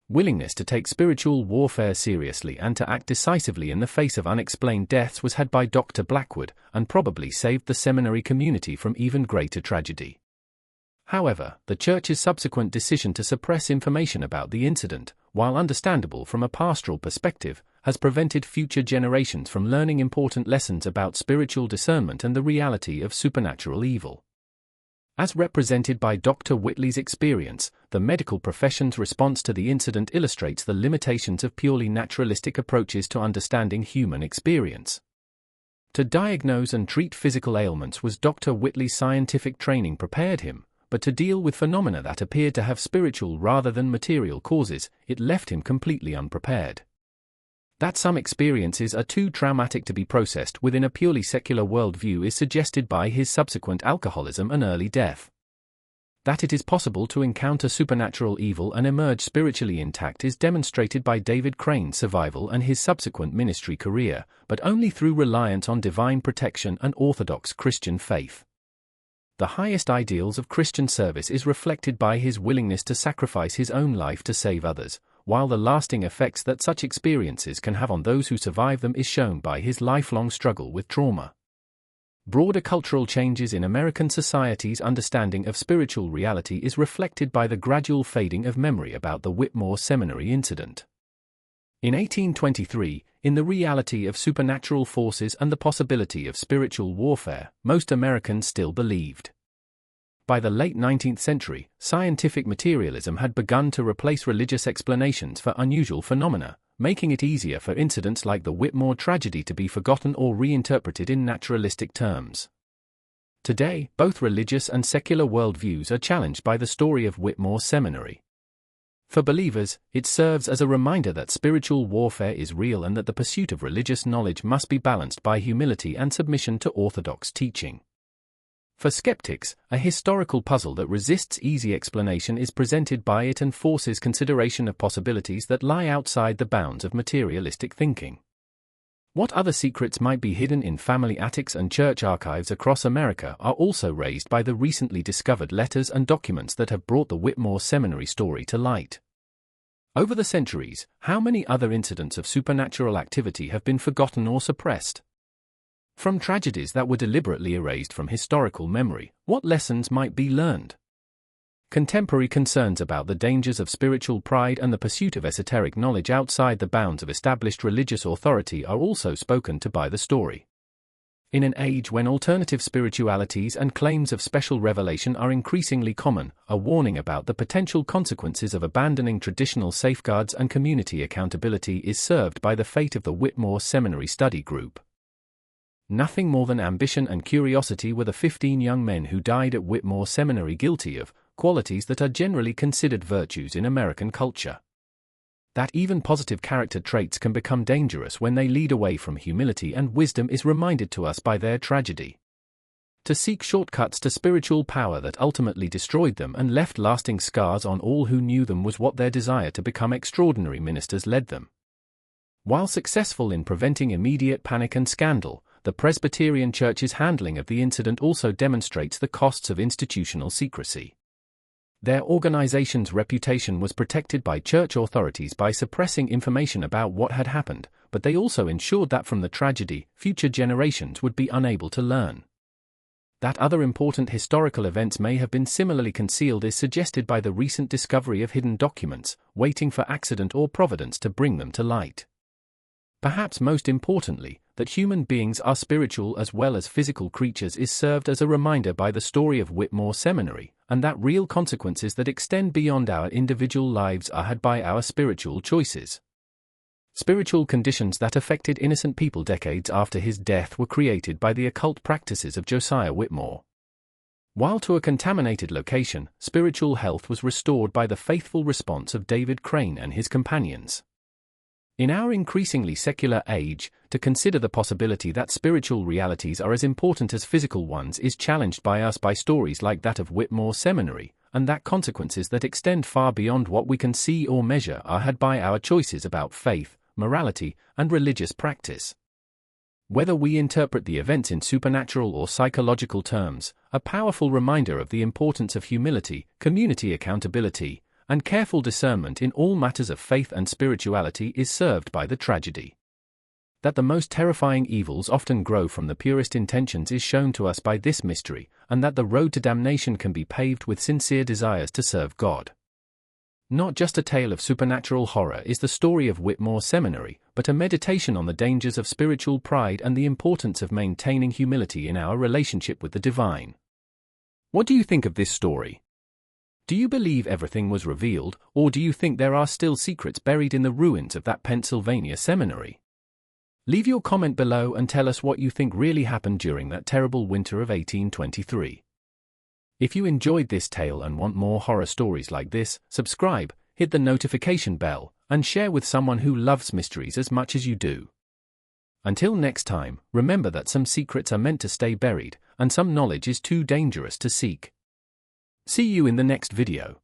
Willingness to take spiritual warfare seriously and to act decisively in the face of unexplained deaths was had by Dr. Blackwood, and probably saved the seminary community from even greater tragedy. However, the church's subsequent decision to suppress information about the incident, while understandable from a pastoral perspective, has prevented future generations from learning important lessons about spiritual discernment and the reality of supernatural evil. As represented by Dr. Whitley's experience, the medical profession's response to the incident illustrates the limitations of purely naturalistic approaches to understanding human experience. To diagnose and treat physical ailments was Dr. Whitley's scientific training prepared him, but to deal with phenomena that appeared to have spiritual rather than material causes, it left him completely unprepared. That some experiences are too traumatic to be processed within a purely secular worldview is suggested by his subsequent alcoholism and early death. That it is possible to encounter supernatural evil and emerge spiritually intact is demonstrated by David Crane's survival and his subsequent ministry career, but only through reliance on divine protection and orthodox Christian faith. The highest ideals of Christian service is reflected by his willingness to sacrifice his own life to save others, while the lasting effects that such experiences can have on those who survive them is shown by his lifelong struggle with trauma. Broader cultural changes in American society's understanding of spiritual reality is reflected by the gradual fading of memory about the Whitmore Seminary incident. In 1823, in the reality of supernatural forces and the possibility of spiritual warfare, most Americans still believed. By the late 19th century, scientific materialism had begun to replace religious explanations for unusual phenomena, making it easier for incidents like the Whitmore tragedy to be forgotten or reinterpreted in naturalistic terms. Today, both religious and secular worldviews are challenged by the story of Whitmore Seminary. For believers, it serves as a reminder that spiritual warfare is real and that the pursuit of religious knowledge must be balanced by humility and submission to orthodox teaching. For skeptics, a historical puzzle that resists easy explanation is presented by it and forces consideration of possibilities that lie outside the bounds of materialistic thinking. What other secrets might be hidden in family attics and church archives across America are also raised by the recently discovered letters and documents that have brought the Whitmore Seminary story to light. Over the centuries, how many other incidents of supernatural activity have been forgotten or suppressed? From tragedies that were deliberately erased from historical memory, what lessons might be learned? Contemporary concerns about the dangers of spiritual pride and the pursuit of esoteric knowledge outside the bounds of established religious authority are also spoken to by the story. In an age when alternative spiritualities and claims of special revelation are increasingly common, a warning about the potential consequences of abandoning traditional safeguards and community accountability is served by the fate of the Whitmore Seminary Study Group. Nothing more than ambition and curiosity were the 15 young men who died at Whitmore Seminary, guilty of qualities that are generally considered virtues in American culture. That even positive character traits can become dangerous when they lead away from humility and wisdom is reminded to us by their tragedy. To seek shortcuts to spiritual power that ultimately destroyed them and left lasting scars on all who knew them was what their desire to become extraordinary ministers led them. While successful in preventing immediate panic and scandal, the Presbyterian Church's handling of the incident also demonstrates the costs of institutional secrecy. Their organization's reputation was protected by church authorities by suppressing information about what had happened, but they also ensured that from the tragedy, future generations would be unable to learn. That other important historical events may have been similarly concealed is suggested by the recent discovery of hidden documents, waiting for accident or providence to bring them to light. Perhaps most importantly, that human beings are spiritual as well as physical creatures is served as a reminder by the story of Whitmore Seminary, and that real consequences that extend beyond our individual lives are had by our spiritual choices. Spiritual conditions that affected innocent people decades after his death were created by the occult practices of Josiah Whitmore. While to a contaminated location, spiritual health was restored by the faithful response of David Crane and his companions. In our increasingly secular age, to consider the possibility that spiritual realities are as important as physical ones is challenged by us by stories like that of Whitmore Seminary, and that consequences that extend far beyond what we can see or measure are had by our choices about faith, morality, and religious practice. Whether we interpret the events in supernatural or psychological terms, a powerful reminder of the importance of humility, community accountability, and careful discernment in all matters of faith and spirituality is served by the tragedy. That the most terrifying evils often grow from the purest intentions is shown to us by this mystery, and that the road to damnation can be paved with sincere desires to serve God. Not just a tale of supernatural horror is the story of Whitmore Seminary, but a meditation on the dangers of spiritual pride and the importance of maintaining humility in our relationship with the divine. What do you think of this story? Do you believe everything was revealed, or do you think there are still secrets buried in the ruins of that Pennsylvania seminary? Leave your comment below and tell us what you think really happened during that terrible winter of 1823. If you enjoyed this tale and want more horror stories like this, subscribe, hit the notification bell, and share with someone who loves mysteries as much as you do. Until next time, remember that some secrets are meant to stay buried, and some knowledge is too dangerous to seek. See you in the next video.